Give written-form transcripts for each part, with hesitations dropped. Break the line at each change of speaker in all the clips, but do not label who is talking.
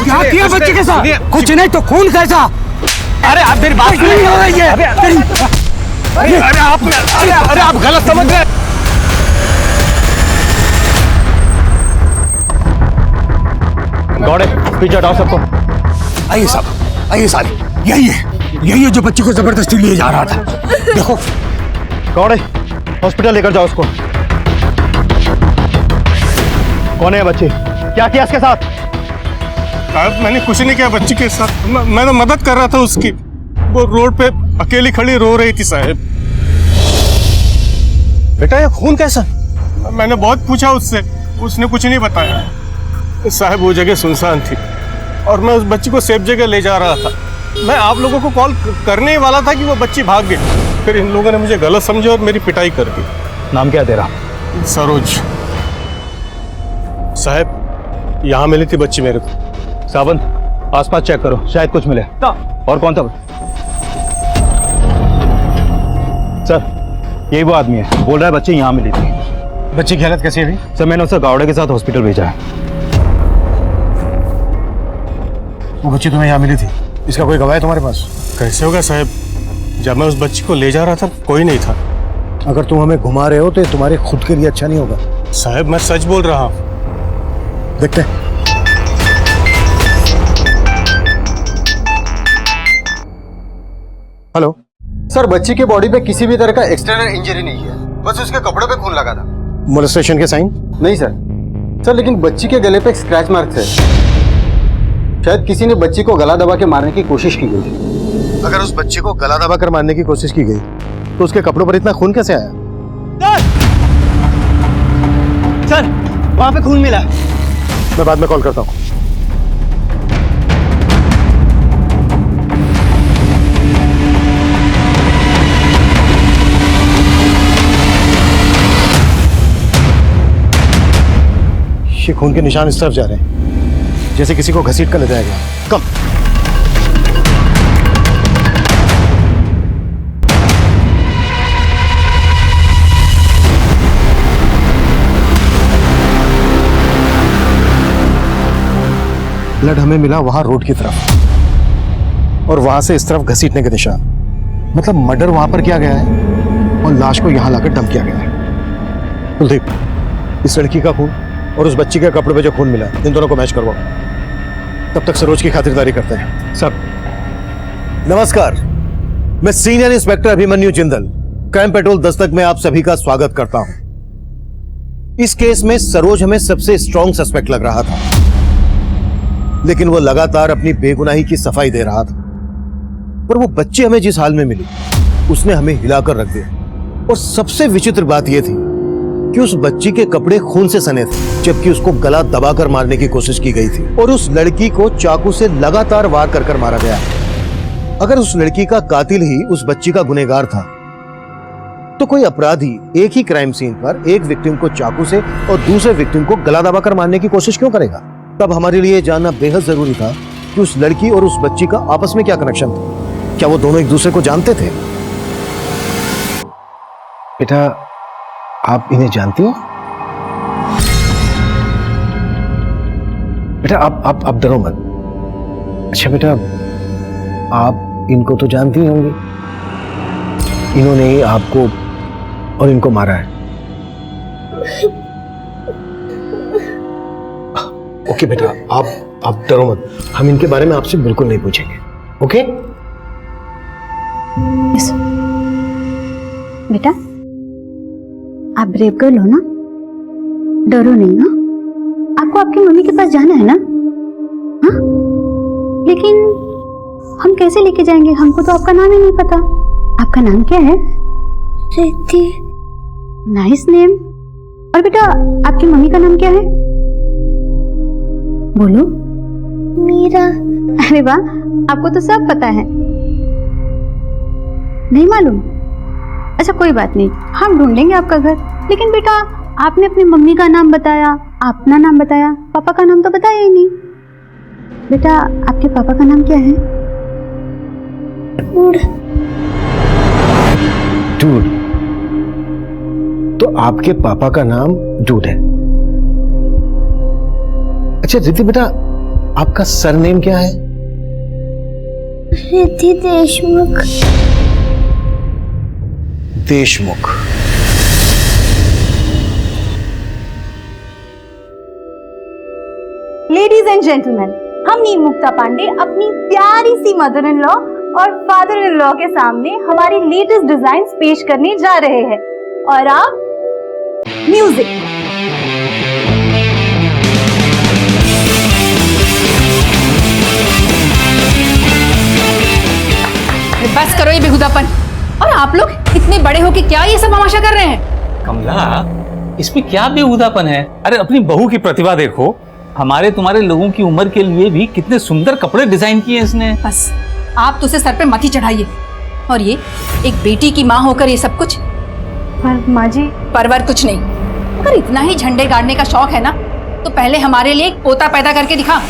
क्या किया बच्चे के साथ? कुछ नहीं तो खून कैसा? अरे आप मेरी बात नहीं हो रही है। अरे आप गलत समझ रहे हैं।
गौड़े पीछे हटाओ सबको।
आइए साहब, आइए साहब, यही है जो बच्चे को जबरदस्ती लिए जा रहा था। देखो
गौड़े हॉस्पिटल लेकर जाओ उसको। कौन है बच्चे? क्या किया इसके साथ?
साहब मैंने कुछ नहीं किया बच्ची के साथ। मैं तो मदद कर रहा था उसकी। वो रोड पे अकेली खड़ी रो रही थी साहब।
बेटा ये खून कैसा?
मैंने बहुत पूछा उससे, उसने कुछ नहीं बताया साहब। वो जगह सुनसान थी और मैं उस बच्ची को सेफ जगह ले जा रहा था। मैं आप लोगों को कॉल करने ही वाला था कि वो बच्ची भाग गई। फिर इन लोगों ने मुझे गलत समझा और मेरी पिटाई कर दी।
नाम क्या तेरा?
सरोज। साहब यहाँ मिली थी बच्ची मेरे को।
सावन आसपास चेक करो, शायद कुछ मिले। और कौन था? सर यही वो आदमी है, बोल रहा है बच्ची यहाँ मिली थी।
बच्ची की हालत कैसी है?
सर मैंने उसे गावड़े के साथ हॉस्पिटल भेजा है।
वो बच्ची तुम्हें यहाँ मिली थी, इसका कोई गवाह है तुम्हारे पास?
कैसे होगा साहब, जब मैं उस बच्ची को ले जा रहा था कोई नहीं था।
अगर तुम हमें घुमा रहे हो तो तुम्हारे खुद के लिए अच्छा नहीं होगा।
साहब मैं सच बोल रहा हूँ।
देखते हैं। हेलो
सर, बच्ची के बॉडी पे किसी भी तरह का एक्सटर्नल इंजरी नहीं है, बस उसके कपड़ों पे खून लगा था।
मोलेस्टेशन के साइन?
नहीं सर, लेकिन बच्ची के गले पे एक स्क्रैच मार्क है। शायद किसी ने बच्ची को गला दबा के मारने की कोशिश की गई थी।
अगर उस बच्ची को गला दबा कर मारने की कोशिश की गई तो उसके कपड़ों पर इतना खून कैसे आया?
सर वहां पे खून मिला।
मैं बाद में कॉल करता हूँ। ये खून के निशान इस तरफ जा रहे हैं, जैसे किसी को घसीट कर ले जाया गया। कम। ब्लड हमें मिला वहां रोड की तरफ और वहां से इस तरफ घसीटने के निशान। मतलब मर्डर वहां पर किया गया है और लाश को यहां लाकर डंप किया गया है। कुलदीप, इस लड़की का खून और उस बच्ची के कपड़े पे जो खून मिला इन दोनों को मैच करवाओ। तब तक सरोज की खातिरदारी करते हैं।
सर
नमस्कार, मैं senior inspector Abhimanyu Jindal, crime petrol Dastak में आप सभी का स्वागत करता हूं। इस केस में सरोज हमें सबसे स्ट्रॉन्ग सस्पेक्ट लग रहा था, लेकिन वो लगातार अपनी बेगुनाही की सफाई दे रहा था। पर वो बच्ची हमें जिस हाल में मिली उसने हमें हिलाकर रख दिया। और सबसे विचित्र बात यह थी कि उस बच्ची के कपड़े खून से सने थे, जबकि उसको गला दबाकर मारने की कोशिश की गई थी और उस लड़की को चाकू से लगातार वार कर मारा गया। अगर उस लड़की का कातिल ही उस बच्ची का गुनहगार था तो कोई अपराधी एक ही क्राइम सीन पर एक विक्टिम को चाकू से और दूसरे विक्टिम को गला दबाकर मारने की कोशिश क्यों करेगा? तब हमारे लिए जानना बेहद जरूरी था कि उस लड़की और उस बच्ची का आपस में क्या कनेक्शन था। क्या वो दोनों एक दूसरे को जानते थे? बेटा, आप इन्हें जानती हो? बेटा आप डरो मत। अच्छा बेटा, आप इनको तो जानती होंगी, इन्होंने ही आपको और इनको मारा है। ओके बेटा, आप डरो मत, हम इनके बारे में आपसे बिल्कुल नहीं पूछेंगे। ओके
बेटा, आप ब्रेव गर्ल हो ना, डरो नहीं ना। आपको आपकी मम्मी के पास जाना है ना? हाँ, लेकिन हम कैसे लेके जाएंगे? हमको तो आपका नाम ही नहीं पता। आपका नाम क्या है?
रिद्धि।
Nice name. और बेटा आपकी मम्मी का नाम क्या है? बोलो।
मीरा।
अरे वाह, आपको तो सब पता है। नहीं मालूम? अच्छा कोई बात नहीं, हम ढूंढेंगे आपका घर। लेकिन बेटा आपने अपनी मम्मी का नाम बताया, अपना नाम बताया, पापा का नाम तो बताया ही नहीं। बेटा आपके पापा का नाम क्या है?
डूड। तो आपके पापा का नाम डूड है। अच्छा रिद्धि बेटा, आपका सरनेम क्या है?
Riddhi Deshmukh.
Deshmukh.
Ladies and gentleman, हम नीम मुक्ता पांडे अपनी प्यारी सी मदर इन लॉ और फादर इन लॉ के सामने हमारी लेटेस्ट डिजाइन्स पेश करने जा रहे हैं। और आप म्यूजिक।
बस करो ये बेहुदापन। और आप लोग इतने बड़े हो कि क्या ये सब तमाशा कर रहे हैं?
कमला, इसमें क्या बेहुदापन है? अरे अपनी बहू की प्रतिभा देखो। हमारे तुम्हारे लोगों की उम्र के लिए भी कितने सुंदर कपड़े डिजाइन किए इसने।
बस आप तो उसे सर पे मत ही चढ़ाइए। और ये एक बेटी की माँ होकर ये सब कुछ।
पर माँ जी।
परवर कुछ नहीं। अगर इतना ही झंडे गाड़ने का शौक है ना तो पहले हमारे लिए एक पोता पैदा करके दिखा।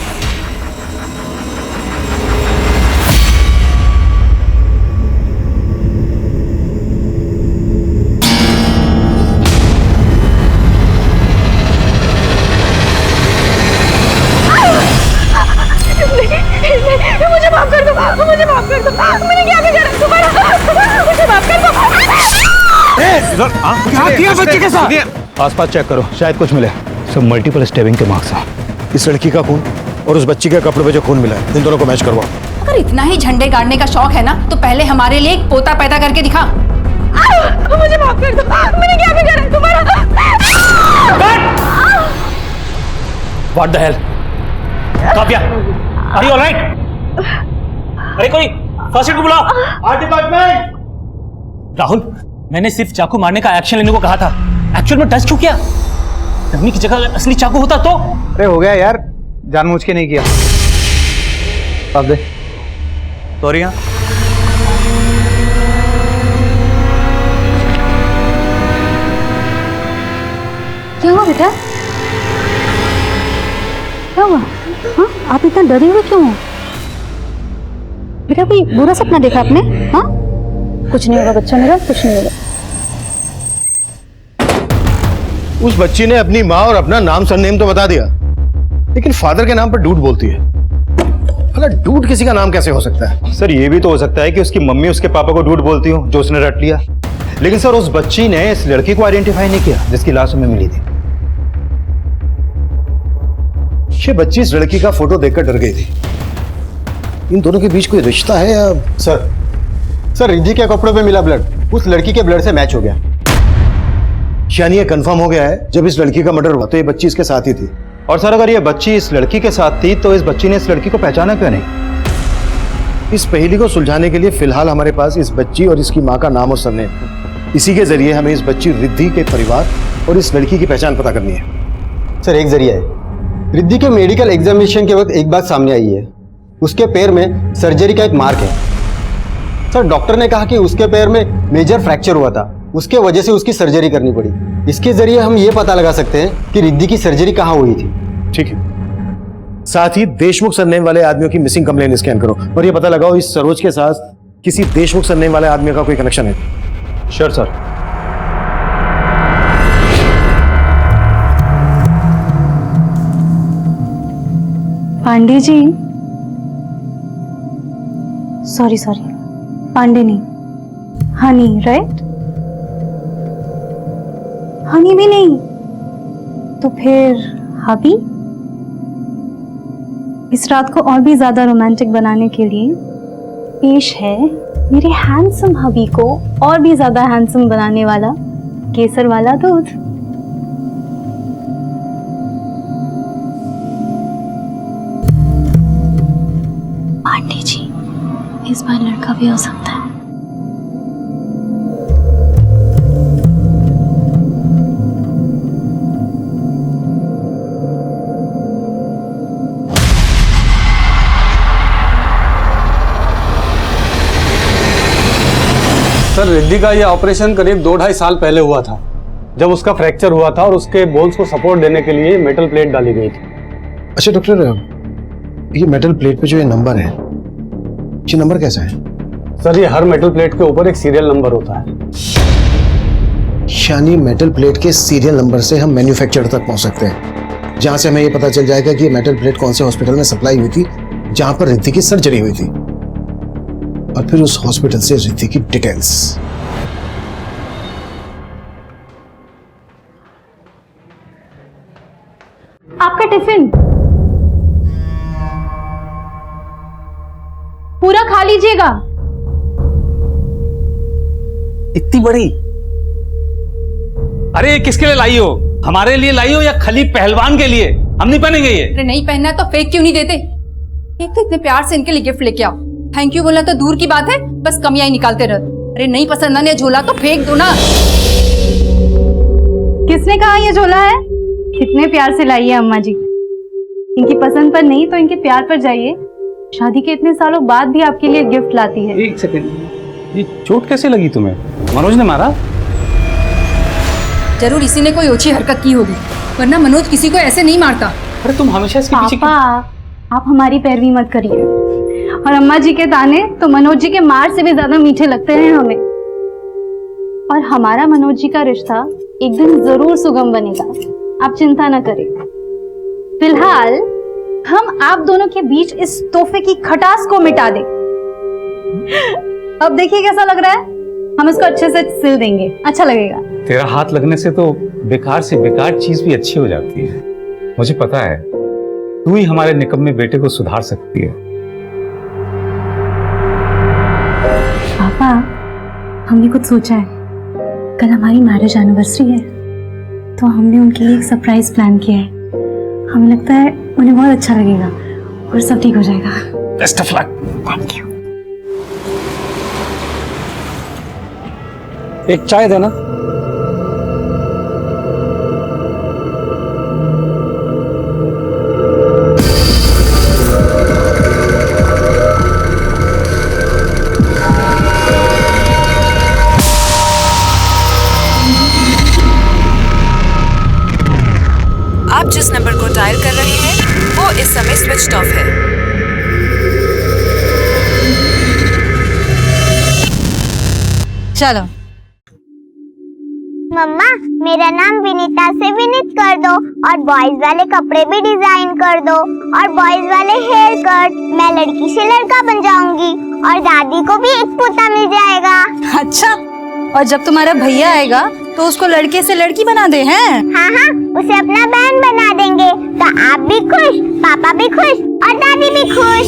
मुझे माफ कर दो, मुझे माफ कर दो। मैंने क्या बिगाड़ा तुम्हारा? मुझे माफ कर दो।
क्या किया बच्चे के साथ?
आसपास चेक करो, शायद कुछ मिले। सब मल्टीपल स्टेबिंग के मार्क्स हैं।
इस लड़की का खून और उस बच्ची के कपड़े पे जो खून मिला है, इन दोनों को मैच करवाओ।
अगर इतना ही झंडे गाड़ने का शौक है ना तो पहले हमारे लिए एक पोता पैदा करके दिखा।
मुझे माफ कर दो। मैंने क्या बिगाड़ा तुम्हारा?
What the hell? Kavya, are you all right? अरे कोई फर्स्ट एड को बुलाओ। Art department. राहुल, मैंने सिर्फ चाकू मारने का एक्शन लेने को कहा था। एक्चुअल में टच क्यों किया? डमी की जगह असली चाकू होता तो।
अरे हो गया यार, जानबूझ के नहीं किया। अब दे।
सॉरी। यहाँ
क्या हुआ बेटा? क्या हुआ? हाँ, आप इतना डरे हुए क्यों हो? बेटा कोई बुरा सपना देखा आपने? हाँ, कुछ नहीं होगा बच्चा मेरा, कुछ नहीं होगा।
उस बच्ची ने अपनी माँ और अपना नाम सरनेम तो बता दिया, लेकिन फादर के नाम पर डूड बोलती है। भला डूड किसी का नाम कैसे हो सकता है?
सर, ये भी तो हो सकता है कि उसकी मम्मी उसके पापा को डूड बोलती हो, जो उसने रट लिया। लेकिन सर, उस बच्ची ने इस लड़की को आइडेंटिफाई नहीं किया जिसकी लाश हमें मिली थी।
ये बच्ची इस लड़की का फोटो देखकर डर गई थी। इन दोनों के बीच कोई रिश्ता है या?
सर रिद्धि के कपड़ों पे मिला ब्लड उस लड़की के ब्लड से मैच हो गया।
यानी ये कंफर्म हो गया है, जब इस लड़की का मर्डर हुआ तो ये बच्ची इसके साथ ही थी।
और सर, अगर ये बच्ची इस लड़की के साथ थी तो इस बच्ची ने इस लड़की को पहचाना क्यों नहीं?
इस पहेली को सुलझाने के लिए फिलहाल हमारे पास इस बच्ची और इसकी माँ का नाम और सरनेम है। इसी के जरिए हमें इस बच्ची रिद्धि के परिवार और इस लड़की की पहचान पता करनी है।
सर एक जरिया है। रिद्धि के मेडिकल एग्जामिनेशन के वक्त एक बात सामने आई है, उसके पैर में सर्जरी का एक मार्क है। सर डॉक्टर ने कहा कि उसके पैर में मेजर फ्रैक्चर हुआ था, उसके वजह से उसकी सर्जरी करनी पड़ी। इसके जरिए हम ये पता लगा सकते हैं कि रिद्धि की सर्जरी कहाँ हुई थी।
ठीक है। साथ ही देशमुख सरनेम वाले आदमियों की मिसिंग कंप्लेन स्कैन करो और ये पता लगाओ इस सरोज के साथ किसी देशमुख सरनेम वाले आदमी का कोई कनेक्शन है।
Sure sir.
Pandey ji, sorry Pandey नहीं, हनी, राइट? हनी भी नहीं तो फिर हबी? इस रात को और भी ज्यादा रोमांटिक बनाने के लिए पेश है मेरे हैंडसम हबी को और भी ज्यादा हैंडसम बनाने वाला केसर वाला दूध। पांडे जी, इस बार लड़का भी हो सकता है।
सर रिद्धि का ये ऑपरेशन करीब 2-2.5 साल पहले हुआ था, जब उसका फ्रैक्चर हुआ था और उसके बोन्स को सपोर्ट देने के लिए मेटल प्लेट डाली गई थी।
अच्छा डॉक्टर, ये मेटल प्लेट पे जो ये नंबर है, ये नंबर कैसा है?
सर ये हर मेटल प्लेट के ऊपर एक सीरियल नंबर होता है।
यानी मेटल प्लेट के सीरियल नंबर से हम मैन्युफैक्चरर तक पहुंच सकते हैं, जहां से हमें ये पता चल जाएगा कि ये मेटल प्लेट कौन से हॉस्पिटल में सप्लाई हुई थी जहां पर रिद्धि की सर्जरी हुई थी, और फिर उस हॉस्पिटल से रिद्धि की डिटेल्स।
आपका टिफिन पूरा खा लीजिएगा।
इतनी बड़ी? अरे ये किसके लिए लाई हो? हमारे लिए लाई हो या खली पहलवान के लिए? हम नहीं पहनेंगे ये।
अरे नहीं पहनना तो फेंक क्यों नहीं देते? एक तो इतने प्यार से इनके लिए गिफ्ट लेके आओ, थैंक यू बोलना तो दूर की बात है, बस कमियां ही निकालते रह। अरे नहीं पसंद आने झोला तो फेंक दो ना।
किसने कहा ये झोला है? कितने प्यार से लाई है अम्मा जी। इनकी पसंद पर नहीं तो इनके प्यार पर जाइए। शादी के इतने सालों बाद भी आपके लिए गिफ्ट लाती है।
एक सेकंड, ये चोट कैसे लगी तुम्हें? मनोज ने मारा?
जरूर इसी ने कोई ओछी हरकत की होगी, वरना मनोज किसी को ऐसे नहीं मारता।
अरे तुम हमेशा इसके पीछे
पापा, आप हमारी पैरवी मत करिए। और अम्मा जी के ताने तो मनोज जी के मार से भी ज्यादा मीठे लगते हैं हमें। और हमारा मनोज जी का रिश्ता एक दिन जरूर सुगम बनेगा, आप चिंता न करें। फिलहाल हम आप दोनों के बीच इस तोहफे की खटास को मिटा दें। अब देखिए कैसा लग रहा है, हम इसको अच्छे से सिल देंगे, अच्छा लगेगा।
तेरा हाथ लगने से तो बेकार से बेकार चीज भी अच्छी हो जाती है। मुझे पता है तू ही हमारे निकम्मे बेटे को सुधार सकती है।
पापा, हमने कुछ सोचा है। कल हमारी मैरिज एनिवर्सरी है, तो हमने उनके लिए एक सरप्राइज प्लान किया है। हमें लगता है उन्हें बहुत अच्छा लगेगा और सब ठीक हो जाएगा।
Best of luck.
Thank you.
एक चाय देना।
आप जिस नंबर को डायल कर रहे हैं वो इस समय स्विच्ड ऑफ है।
चलो
मम्मा, मेरा नाम विनीता से विनीत कर दो, और बॉयज वाले कपड़े भी डिजाइन कर दो, और बॉयज वाले हेयर कट। मैं लड़की से लड़का बन जाऊंगी, और दादी को भी एक पोता मिल जाएगा।
अच्छा, और जब तुम्हारा भैया आएगा तो उसको लड़के से लड़की बना दे हैं?
हाँ हाँ, उसे अपना बहन बना देंगे, तो आप भी खुश, पापा भी खुश, और दादी भी खुश।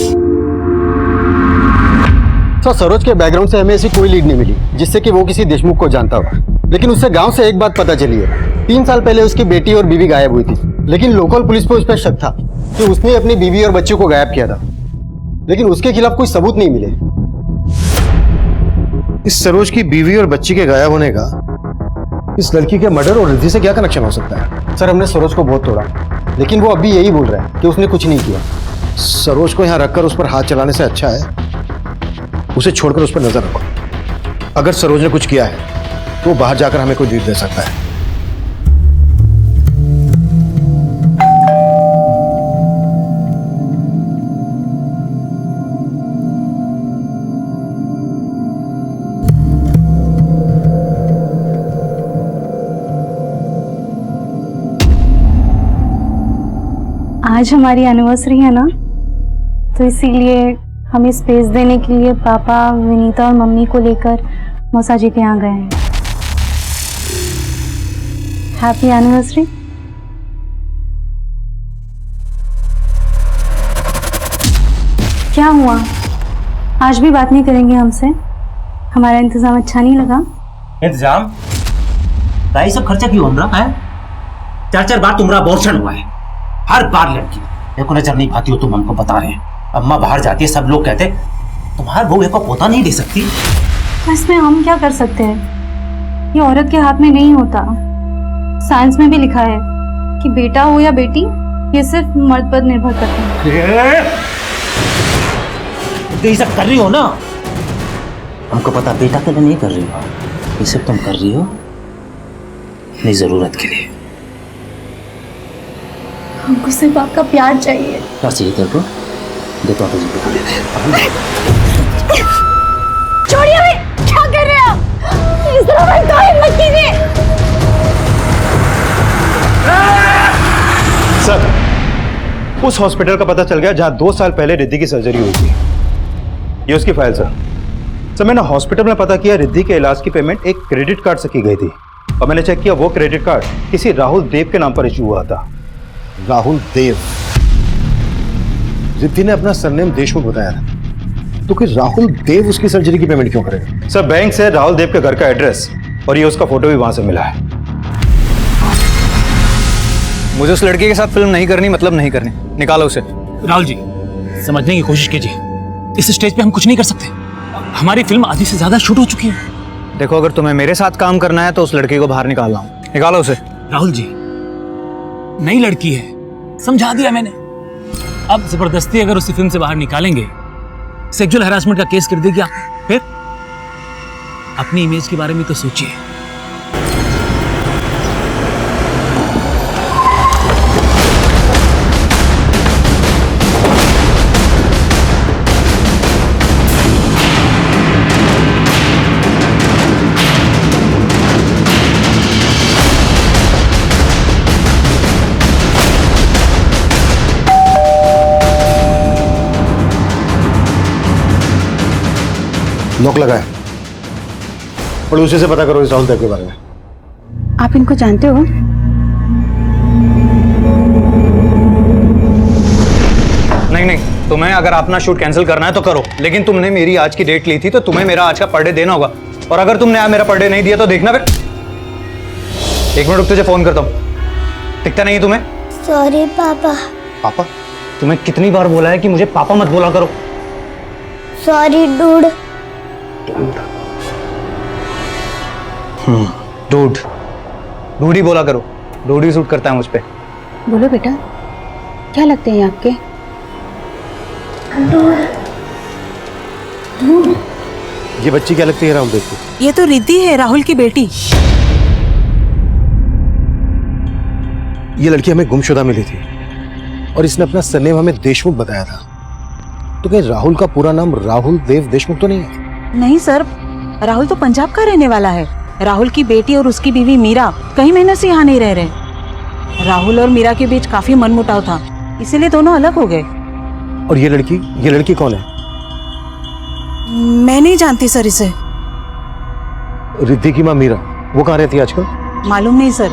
तो सरोज के बैकग्राउंड से हमें ऐसी कोई लीड नहीं मिली जिससे कि वो किसी देशमुख को जानता हो। लेकिन उससे गांव से एक बात पता चली है, 3 साल पहले उसकी बेटी और बीवी गायब हुई थी। लेकिन लोकल पुलिस को उस पर शक था कि उसने अपनी बीवी और बच्चों को गायब किया था, लेकिन उसके खिलाफ कोई सबूत नहीं मिले।
इस सरोज की बीवी और बच्ची के गायब होने का इस लड़की के मर्डर और रिद्धि से क्या कनेक्शन हो सकता है?
सर हमने सरोज को बहुत तोड़ा, लेकिन वो अभी यही बोल रहा है कि उसने कुछ नहीं किया।
सरोज को यहाँ रखकर उस पर हाथ चलाने से अच्छा है उसे छोड़कर उस पर नजर रखो। अगर सरोज ने कुछ किया है तो वो बाहर जाकर हमें कोई लीड दे सकता है।
आज हमारी एनिवर्सरी है ना, तो इसीलिए हमें स्पेस देने के लिए पापा, विनीता और मम्मी को लेकर मौसा जी के यहाँ गए हैं। Happy anniversary. क्या हुआ, आज भी बात नहीं करेंगे हमसे? हमारा इंतजाम अच्छा नहीं लगा?
इंतजाम? ताई सब खर्चा क्यों हो रहा है? 4-4 बार तुम्हारा अबॉर्शन हुआ है, हर बार लड़की। देखो नजर नहीं पाती हो तुम, हमको बता रहे हैं। अम्मा बाहर जाती है, सब लोग कहते तुम्हारे बहू को पोता नहीं दे सकती?
इसमें हम क्या कर सकते हैं? ये औरत के हाथ में नहीं होता। साइंस में भी लिखा है कि बेटा हो या बेटी, ये सिर्फ मर्द पर निर्भर करता है।
तो ये सब कर रही हो ना, हमको पता बेटा के लिए नहीं कर रही हो, ये सब तुम कर रही हो अपनी जरूरत के लिए।
हमको सिर्फ आपका प्यार चाहिए।
क्या चाहिए तेरे को? देखो तुझे बिठा लेते हैं।
छोड़िए हमें, क्या कर रहे हैं आप? इस तरह हमें गायब मत कीजिए।
सर, उस हॉस्पिटल का पता चल गया जहां 2 साल पहले रिद्धि की सर्जरी हुई थी। ये उसकी फाइल सर। सर, मैंने हॉस्पिटल में पता किया रिद्धि के इलाज की पेमेंट एक क्रेडिट कार्ड से की गई थी, और मैंने चेक किया वो क्रेडिट कार्ड किसी राहुल देव के नाम पर इशू हुआ था।
राहुल देव? रिद्धि ने अपना सरनेम देशमुख बताया था, तो कि राहुल देव उसकी सर्जरी की पेमेंट क्यों करेगा?
सर, बैंक से राहुल देव के घर का एड्रेस और ये उसका फोटो भी वहां से मिला है।
मुझे उस लड़की के साथ फिल्म नहीं करनी, मतलब नहीं करनी। निकालो उसे।
राहुल जी, समझने की कोशिश कीजिए, इस स्टेज पे हम कुछ नहीं कर सकते। हमारी फिल्म आधी से ज्यादा शूट हो चुकी है।
देखो, अगर तुम्हें मेरे साथ काम करना है तो उस लड़की को बाहर निकालना हूं। निकालो उसे।
राहुल जी, नई लड़की है, समझा दिया मैंने। अब जबरदस्ती अगर उसी फिल्म से बाहर निकालेंगे, सेक्सुअल हैरासमेंट का केस कर देगी आप, फिर अपनी इमेज के बारे में तो सोचिए।
लॉक लगाए, पड़ोसी से पता करो इस राहुल देव के बारे में।
आप इनको जानते हो?
नहीं, तुम्हें अगर अपना शूट कैंसिल करना है तो करो, लेकिन तुमने मेरी आज की डेट ली थी तो तुम्हें मेरा आज का पर डे देना होगा, और अगर तुमने आज मेरा पर डे नहीं दिया तो देखना फिर। 1 मिनट रुक, तुझे फोन करता हूँ। दिखता नहीं तुम्हें?
सॉरी पापा।
पापा?
तुम्हें कितनी बार बोला है कि मुझे पापा मत बोला करो।
Sorry dude.
डूड ही बोला करो, डूड ही सूट करता है मुझ पे।
बोलो बेटा, क्या लगते हैं आपके?
ये बच्ची क्या लगती है राहुल देव को?
ये तो रिद्धि है, राहुल की बेटी।
ये लड़की हमें गुमशुदा मिली थी और इसने अपना सरनेम हमें देशमुख बताया था, तो क्या राहुल का पूरा नाम राहुल देव देशमुख तो नहीं है?
नहीं सर, राहुल तो पंजाब का रहने वाला है। राहुल की बेटी और उसकी बीवी मीरा कई महीनों से यहाँ नहीं रह रहे। राहुल और मीरा के बीच काफी मनमुटाव था, इसीलिए दोनों अलग हो गए।
और ये लड़की कौन है?
मैं नहीं जानती सर इसे।
रिद्धि की माँ मीरा, वो कहाँ रहती है आजकल?
मालूम नहीं सर,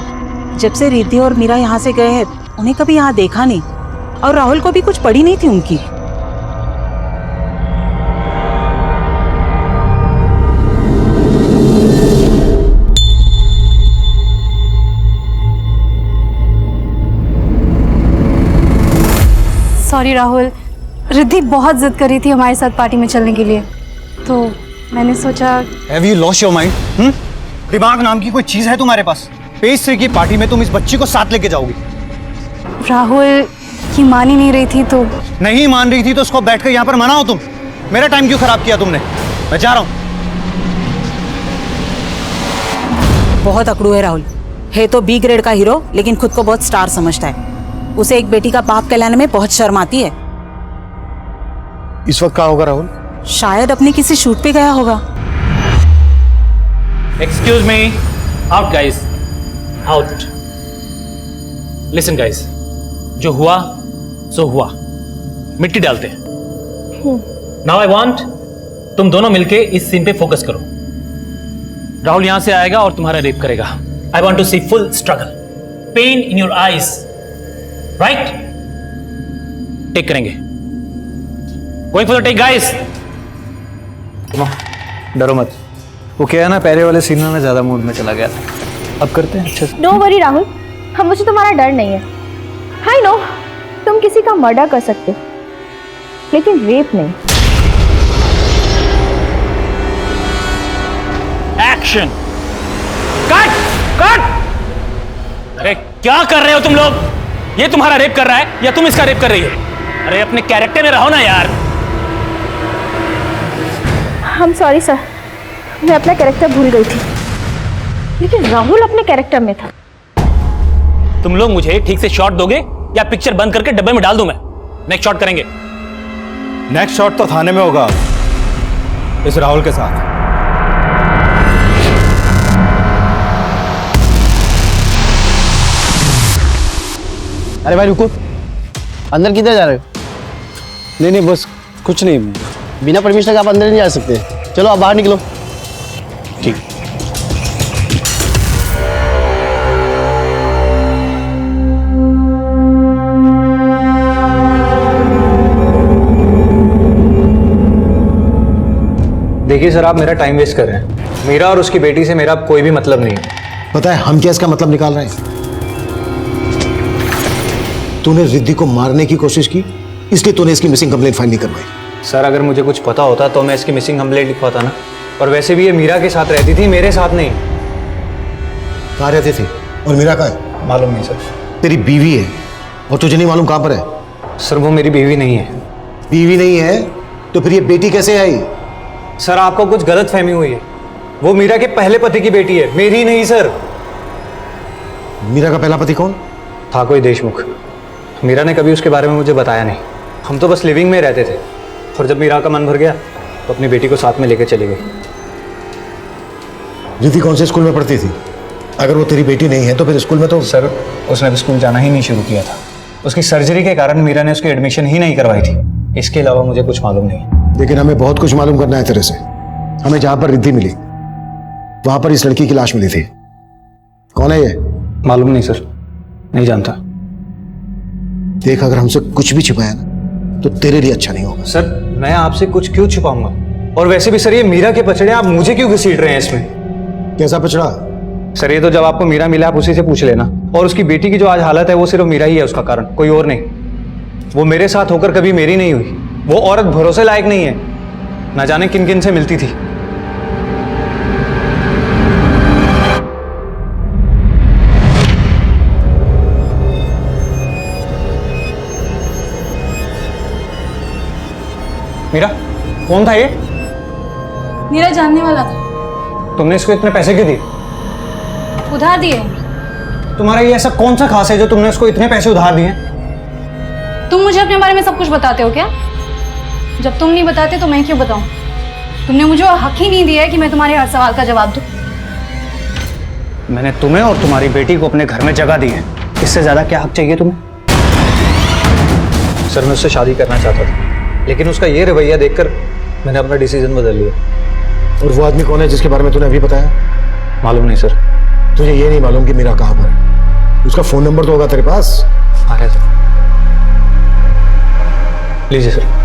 जब से रिद्धि और मीरा यहाँ से गए हैं उन्हें कभी यहाँ देखा नहीं, और राहुल को भी कुछ पड़ी नहीं थी उनकी।
सॉरी राहुल, रिद्धि बहुत जिद कर रही थी हमारे साथ पार्टी में चलने के लिए, तो मैंने सोचा।
Have you lost your mind? दिमाग नाम की कोई चीज है तुम्हारे पास? पेस्ट्री की पार्टी में तुम इस बच्ची को साथ लेके जाओगी?
राहुल की मान ही नहीं रही थी, तो
नहीं मान रही थी तो उसको बैठकर यहाँ पर मनाओ तुम। मेरा टाइम क्यों खराब किया तुमने? मैं जा रहा हूँ।
बहुत अकड़ू है राहुल, है तो बी ग्रेड का हीरो, लेकिन खुद को बहुत स्टार समझता है। उसे एक बेटी का बाप कहलाने में बहुत शर्म आती है।
इस वक्त कहाँ होगा राहुल?
शायद अपने किसी शूट पे गया होगा।
Excuse me, out guys, out. Listen guys, जो हुआ सो हुआ, मिट्टी डालते हैं। नाउ आई वांट तुम दोनों मिलके इस सीन पे फोकस करो। राहुल यहां से आएगा और तुम्हारा रेप करेगा। I want to see full struggle, pain in your eyes, right? Take करेंगे। Going for the take guys.
डरो मत, वो क्या है ना, पहले वाले सीन में मैं ज्यादा मूड में चला गया था। अब करते हैं अच्छे से।
डोंट वरी राहुल, हम मुझे तुम्हारा डर नहीं है। आई नो तुम किसी का मर्डर कर सकते, लेकिन रेप नहीं।
एक्शन। Cut cut. अरे क्या कर रहे हो तुम लोग? ये तुम्हारा रेप कर रहा है या तुम इसका रेप कर रही हो? अरे अपने कैरेक्टर में रहो ना यार।
हम सॉरी सर, मैं अपना कैरेक्टर भूल गई थी, लेकिन राहुल अपने कैरेक्टर में था।
तुम लोग मुझे ठीक से शॉट दोगे या पिक्चर बंद करके डब्बे में डाल दूं मैं? नेक्स्ट शॉट करेंगे।
नेक्स्ट शॉट तो थाने में होगा इस राहुल के साथ।
अरे भाई रुको, अंदर किधर जा रहे हो? नहीं बस कुछ नहीं, बिना परमिशन के आप अंदर नहीं जा सकते। चलो आप बाहर निकलो।
ठीक।
देखिए सर, आप मेरा टाइम वेस्ट कर रहे हैं। मीरा और उसकी बेटी से मेरा कोई भी मतलब नहीं है।
पता है हम क्या इसका मतलब निकाल रहे हैं? तूने रिद्धि को मारने की कोशिश की, इसलिए तूने इसकी मिसिंग कंप्लेंट फाइल नहीं करवाई।
सर अगर मुझे कुछ पता होता तो मैं इसकी मिसिंग कंप्लेंट लिखवाता ना। और वैसे भी ये मीरा के साथ रहती थी, मेरे साथ नहीं।
कहाँ रहती थी और मीरा कहाँ है?
मालूम नहीं सर।
तेरी बीवी है और तुझे नहीं मालूम कहाँ पर है?
सर वो मेरी बीवी नहीं है।
बीवी नहीं है तो फिर ये बेटी कैसे आई?
सर आपको कुछ गलत फहमी हुई है। वो मीरा के पहले पति की बेटी है, मेरी नहीं सर।
मीरा का पहला पति कौन
था? कोई देशमुख। मीरा ने कभी उसके बारे में मुझे बताया नहीं। हम तो बस लिविंग में रहते थे, और जब मीरा का मन भर गया तो अपनी बेटी को साथ में लेकर चली गई।
रिद्धि कौन से स्कूल में पढ़ती थी? अगर वो तेरी बेटी नहीं है तो फिर स्कूल में तो...
सर उसने स्कूल जाना ही नहीं शुरू किया था। उसकी सर्जरी के कारण मीरा ने उसकी एडमिशन ही नहीं करवाई थी। इसके अलावा मुझे कुछ मालूम नहीं।
लेकिन हमें बहुत कुछ मालूम करना है तेरे से। हमें जहां पर रिद्धि मिली वहां पर इस लड़की की लाश मिली थी। कौन है ये?
मालूम नहीं सर, नहीं जानता।
देख अगर हमसे कुछ भी छिपाया ना तो तेरे लिए अच्छा नहीं होगा।
सर मैं आपसे कुछ क्यों छुपाऊंगा? और वैसे भी सर ये मीरा के पचड़े आप मुझे क्यों घसीट रहे हैं इसमें?
कैसा पचड़ा?
सर ये तो जब आपको मीरा मिला आप उसी से पूछ लेना। और उसकी बेटी की जो आज हालत है वो सिर्फ मीरा ही है उसका कारण, कोई और नहीं। वो मेरे साथ होकर कभी मेरी नहीं हुई। वो औरत भरोसे लायक नहीं है, ना जाने किन किन से मिलती थी। मीरा कौन था ये?
मेरा जानने वाला था।
तुमने इसको इतने पैसे क्यों दिए?
उधार दिए।
तुम्हारा ये ऐसा कौन सा खास है जो तुमने उसको इतने पैसे उधार दिए?
तुम मुझे अपने बारे में सब कुछ बताते हो क्या? जब तुम नहीं बताते तो मैं क्यों बताऊं? तुमने मुझे हक ही नहीं दिया है कि मैं तुम्हारे हर सवाल का जवाब दूं।
मैंने तुम्हें और तुम्हारी बेटी को अपने घर में जगह दी है, इससे ज्यादा क्या हक चाहिए तुम्हें? सर मैं उससे शादी करना चाहता था, लेकिन उसका ये रवैया देखकर मैंने अपना डिसीजन बदल लिया।
और वो आदमी कौन है जिसके बारे में तूने अभी बताया?
मालूम नहीं सर।
तुझे ये नहीं मालूम कि मीरा कहाँ पर है? उसका फोन नंबर तो होगा तेरे पास?
आ रहा है सर, लीजिए सर।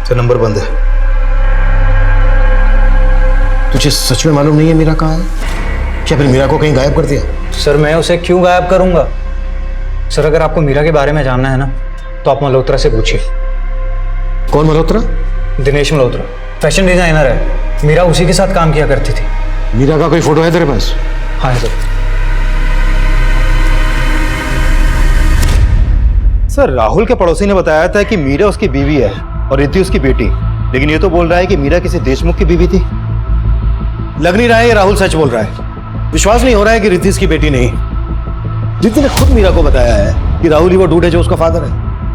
सर नंबर बंद है। तुझे सच में मालूम नहीं है मीरा कहाँ है? क्या फिर मीरा को कहीं गायब कर दिया?
सर मैं उसे क्यों गायब करूंगा? सर अगर आपको मीरा के बारे में जानना है ना तो आप मल्होत्रा से पूछिए।
कौन मल्होत्रा?
दिनेश मल्होत्रा, फैशन डिजाइनर है। मीरा उसी के साथ काम किया करती थी।
मीरा का कोई फोटो है तेरे पास?
हाँ सर।
सर राहुल के पड़ोसी ने बताया था कि मीरा उसकी बीवी है और रिद्धि उसकी बेटी, लेकिन ये तो बोल रहा है कि मीरा किसी देशमुख की बीवी थी।
लग नहीं रहा है ये राहुल सच बोल रहा है। विश्वास नहीं हो रहा है कि रिद्धि इसकी बेटी नहीं। रिद्धि ने खुद मीरा को बताया है कि राहुल ही वो डूड है जो उसका फादर है।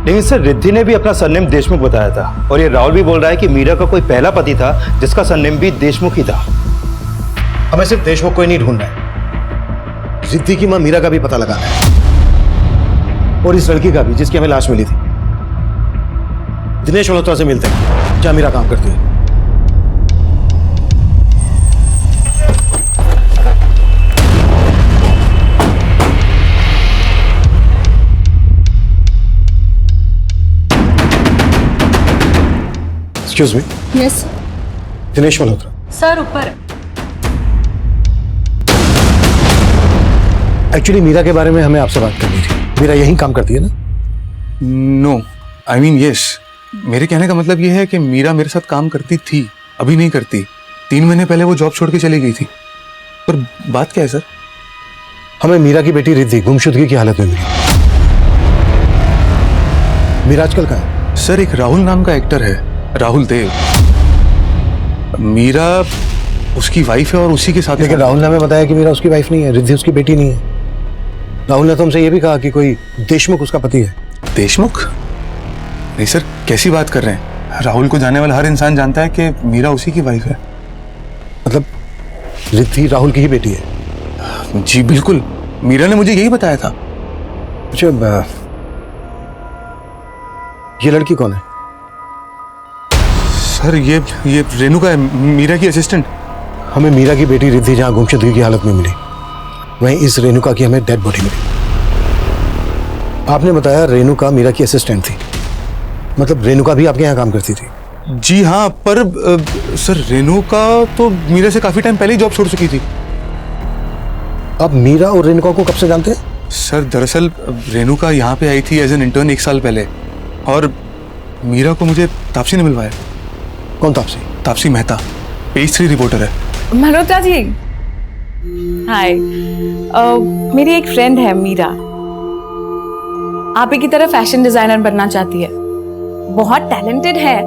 लेकिन सर रिद्धि ने भी अपना सरनेम देशमुख बताया था, और ये राहुल भी बोल रहा है कि मीरा का कोई पहला पति था जिसका सरनेम भी देशमुख ही था।
हमें सिर्फ देशमुख को ही नहीं ढूंढना है, रिद्धि की मां मीरा का भी पता लगाना है, और इस लड़की का भी जिसकी हमें लाश मिली थी। दिनेश मल्होत्रा से मिलते हैं जहां मीरा काम करती है। Excuse me.
Yes
Dinesh Malhotra.
Sir ऊपर।
एक्चुअली मीरा के बारे में हमें आपसे बात करनी थी। मीरा यहीं काम करती है ना?
नो, आई मीन यस, मेरे कहने का मतलब ये है कि मीरा मेरे साथ काम करती थी, अभी नहीं करती। 3 महीने पहले वो जॉब छोड़ के चली गई थी। पर बात क्या है सर?
हमें मीरा की बेटी रिद्धि गुमशुदगी की हालत में मिली। मीरा आजकल कहाँ है?
सर एक राहुल नाम का एक्टर है, राहुल देव। मीरा उसकी वाइफ है और उसी के साथ।
लेकिन राहुल ने हमें बताया कि मीरा उसकी वाइफ नहीं है, रिद्धि उसकी बेटी नहीं है। राहुल ने तो हमसे ये भी कहा कि कोई देशमुख उसका पति है।
देशमुख? नहीं सर, कैसी बात कर रहे हैं? राहुल को जानने वाला हर इंसान जानता है कि मीरा उसी की वाइफ है।
मतलब रिद्धि राहुल की ही बेटी है?
जी बिल्कुल, मीरा ने मुझे यही बताया था।
अच्छा, ये लड़की कौन है?
सर ये रेणुका है, मीरा की असिस्टेंट।
हमें मीरा की बेटी रिद्धि जहाँ गुमशुदगी की हालत में मिली, वहीं इस रेणुका की हमें डेड बॉडी मिली। आपने बताया रेणुका मीरा की असिस्टेंट थी, मतलब रेणुका भी आपके यहाँ काम करती थी?
जी हाँ, पर सर रेणुका तो मीरा से काफी टाइम पहले ही जॉब छोड़ चुकी थी।
आप मीरा और रेणुका को कब से जानते हैं?
सर दरअसल रेणुका यहाँ पे आई थी एज एन इंटर्न 1 साल पहले, और मीरा को मुझे तापसी ने मिलवाया।
कौन तापसी?
तापसी मेहता, पेज 3 रिपोर्टर है।
मल्होत्रा जी, हाय। मेरी एक फ्रेंड है मीरा, आप ही की तरह फैशन डिजाइनर बनना चाहती है। बहुत टैलेंटेड है,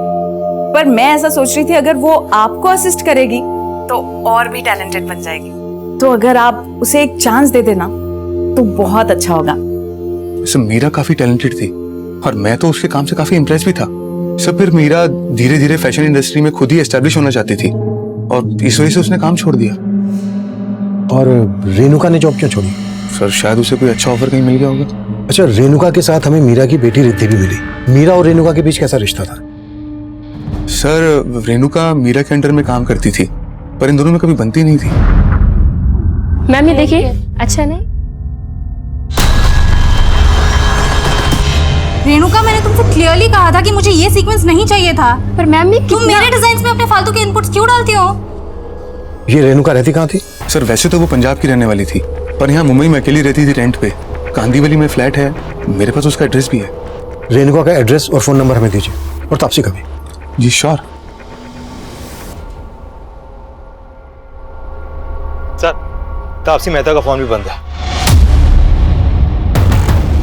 पर मैं ऐसा सोच रही थी अगर वो आपको असिस्ट करेगी तो और भी टैलेंटेड बन जाएगी। तो अगर आप उसे एक चांस दे देना तो बहुत अच्छा होगा।
सर मीरा काफी टैलेंटेड थी और मैं तो उसके काम से काफी इम्प्रेस भी था। सब फिर मीरा धीरे धीरे फैशन इंडस्ट्री में खुद ही एस्टेब्लिश होना चाहती थी और इस वजह से उसने काम छोड़ दिया।
और रेणुका ने जॉब क्यों छोड़ी?
सर शायद उसे कोई अच्छा ऑफर कहीं मिल गया होगा।
अच्छा, रेणुका के साथ हमें मीरा की बेटी रिद्धि भी मिली। मीरा और रेणुका के बीच कैसा रिश्ता था?
सर रेणुका मीरा के अंडर में काम करती थी, पर इन दोनों में कभी बनती नहीं थी।
मैम ये देखिए, अच्छा नहीं?
रेणुका, मैंने तुमसे क्लियरली कहा था कि मुझे ये सीक्वेंस नहीं चाहिए था।
पर मैम ये
तुम मेरे डिजाइन्स में अपने फालतू के इनपुट्स क्यों डालती हो?
ये रेणुका रहती कहाँ थी?
सर वैसे तो वो पंजाब की रहने वाली थी, पर यहाँ मुंबई में अकेली रहती थी रेंट पे। कांदीवली में फ्लैट है, मेरे पास उसका एड्रेस भी है।
रेणुका का एड्रेस और फोन नंबर हमें दीजिए, और तापसी का भी।
जी श्योर।
सर तापसी मेहता का फोन भी बंद है।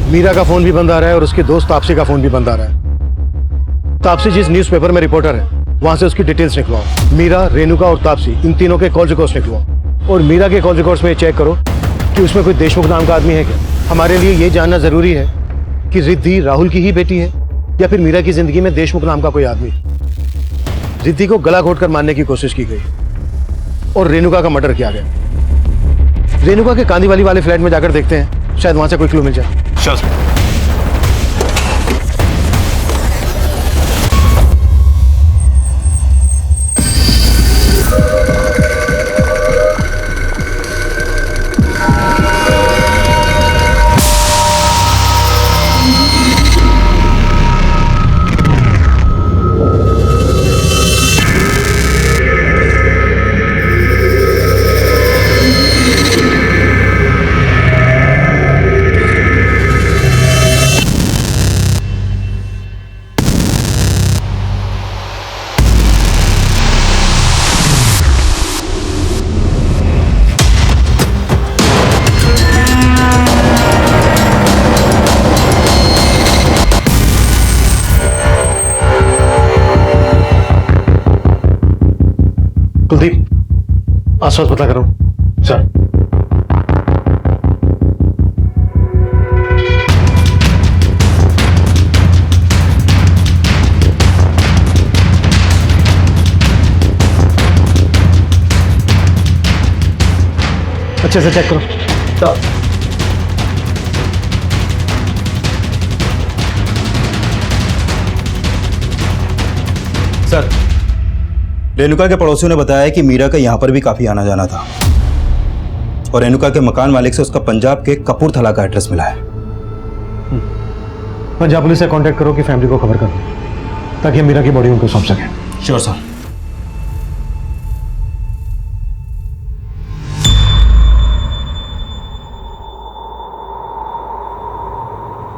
मीरा का फोन भी बंद आ रहा है और उसके दोस्त तापसी का फोन भी बंद आ रहा है। तापसी जिस न्यूज़पेपर में रिपोर्टर है वहां से उसकी डिटेल्स निकलवाओ। मीरा, रेणुका और तापसी, इन तीनों के कॉल रिकॉर्ड्स निकलवाओ। और मीरा के कॉल रिकॉर्ड्स में चेक करो कि उसमें कोई देशमुख नाम का आदमी है क्या। हमारे लिए ये जानना जरूरी है कि रिद्धि राहुल की ही बेटी है या फिर मीरा की जिंदगी में देशमुख नाम का कोई आदमी। रिद्धि को गला घोटकर मारने की कोशिश की गई और रेणुका का मर्डर किया गया। रेणुका के कांदीवाली वाले फ्लैट में जाकर देखते हैं, शायद वहां से कोई क्लू मिल जाए।
Sure sir.
कुलदीप, आसपास पता करो। सर। अच्छे से चेक करो।
सर रेणुका के पड़ोसियों ने बताया कि मीरा का यहाँ पर भी काफी आना जाना था और रेणुका के मकान मालिक से उसका पंजाब के कपूरथला का एड्रेस मिला है।
पंजाब पुलिस से कांटेक्ट करो कि फैमिली को खबर कर दो ताकि हम मीरा की बॉडी उनको सौंप सकें।
Sure sir.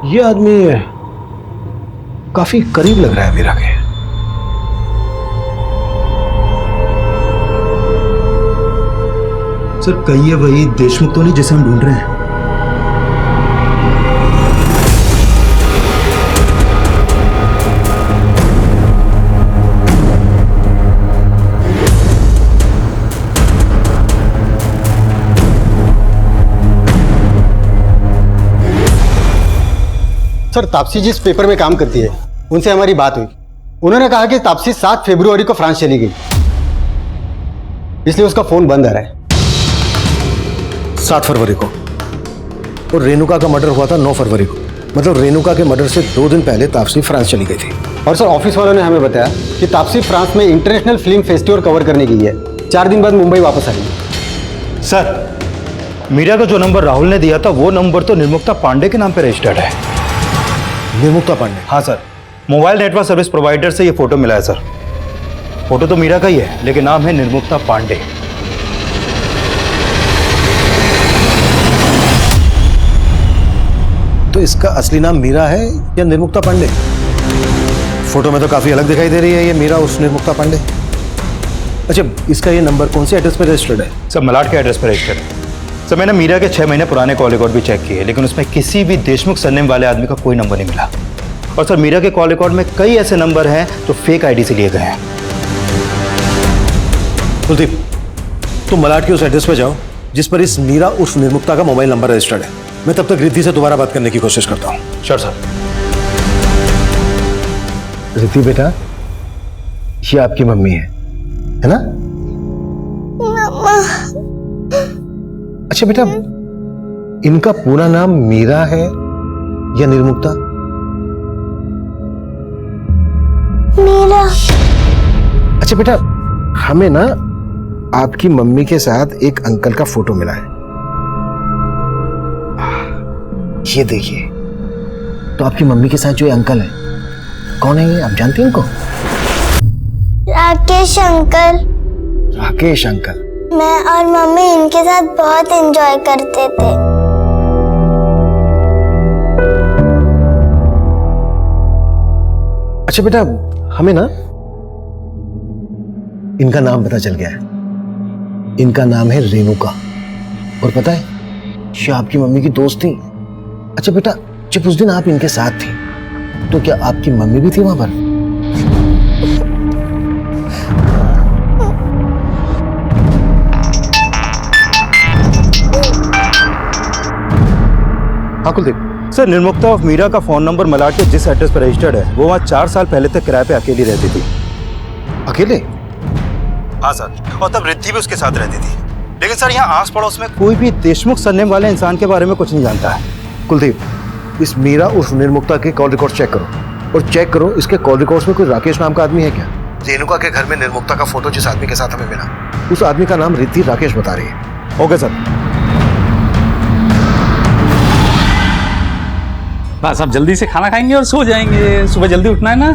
ये आदमी काफी करीब लग रहा है मीरा के।
सर कहिए वही देशमुख तो नहीं जिसे हम ढूंढ रहे हैं?
सर तापसी जिस पेपर में काम करती है उनसे हमारी बात हुई। उन्होंने कहा कि तापसी 7 फरवरी को फ्रांस चली गई, इसलिए उसका फोन बंद आ रहा है।
7 फरवरी को, और रेणुका का मर्डर हुआ था 9 फरवरी को। मतलब रेणुका के मर्डर से 2 दिन पहले तापसी फ्रांस चली गई थी।
और सर ऑफिस वालों ने हमें बताया कि तापसी फ्रांस में इंटरनेशनल फिल्म फेस्टिवल कवर करने गई है। 4 दिन बाद मुंबई वापस आएगी।
सर मीरा का जो नंबर राहुल ने दिया था वो नंबर तो निर्मुक्ता पांडे के नाम पे रजिस्टर्ड है।
निर्मुक्ता पांडे?
हाँ sir, mobile network service provider से ये फोटो मिला है सर। फोटो तो मीरा का ही है लेकिन नाम है निर्मुक्ता पांडे।
तो इसका असली नाम मीरा है या निर्मुक्ता पांडे? फोटो में तो काफी अलग दिखाई दे रही है ये मीरा उस निर्मुक्ता पांडे। अच्छा, इसका ये नंबर कौन से एड्रेस पर रजिस्टर्ड है?
सर मलाड के एड्रेस पर रजिस्टर्ड है। सर मैंने मीरा के 6 महीने पुराने कॉल रिकॉर्ड भी चेक किए लेकिन उसमें किसी भी देशमुख सरनेम वाले आदमी का कोई नंबर नहीं मिला। और सर मीरा के कॉल रिकॉर्ड में कई ऐसे नंबर हैं जो फेक आईडी से लिए गए हैं।
कुलदीप, तुम मलाड के उस एड्रेस पर जाओ जिस पर इस मीरा उर्फ निर्मुक्ता का मोबाइल नंबर रजिस्टर्ड है। मैं तब तक रिद्धि से दोबारा बात करने की कोशिश करता हूँ।
Sure sir.
रिद्धि बेटा, ये आपकी मम्मी है ना? अच्छा बेटा, इनका पूरा नाम मीरा है या निर्मुक्ता?
मीरा।
अच्छा बेटा, हमें ना आपकी मम्मी के साथ एक अंकल का फोटो मिला है। ये देखिए, तो आपकी मम्मी के साथ जो ये अंकल है, कौन है ये? आप जानती हैं इनको?
राकेश अंकल।
राकेश अंकल?
मैं और मम्मी इनके साथ बहुत एंजॉय करते थे।
अच्छा बेटा, हमें ना इनका नाम पता चल गया है। इनका नाम है रेणुका, और पता है ये आपकी मम्मी की दोस्त थी। अच्छा बेटा, जब उस दिन आप इनके साथ थी तो क्या आपकी मम्मी भी थी वहां पर? हाँ कुलदीप।
सर निर्मुक्ता ऑफ मीरा का फोन नंबर मलाड के जिस एड्रेस पर रजिस्टर्ड है वो वहाँ 4 साल पहले तक किराए पे अकेली रहती थी।
अकेले?
हाँ सर, और तब रिद्धि भी उसके साथ रहती थी। लेकिन सर यहाँ आस पड़ोस में कोई भी देशमुख सरनेम वाले इंसान के बारे में कुछ नहीं जानता है।
कुलदीप, इस मीरा उर्फ निर्मुक्ता के कॉल रिकॉर्ड चेक करो, और चेक करो इसके कॉल रिकॉर्ड्स में कोई राकेश नाम का आदमी है क्या? रेणुका के घर में निर्मुक्ता का फोटो जिस आदमी के साथ हमें मिला, उस आदमी का नाम रिद्धि राकेश बता रही है।
Okay sir.
बस अब जल्दी से खाना खाएंगे और सो जाएंगे, सुबह जल्दी उठना है ना।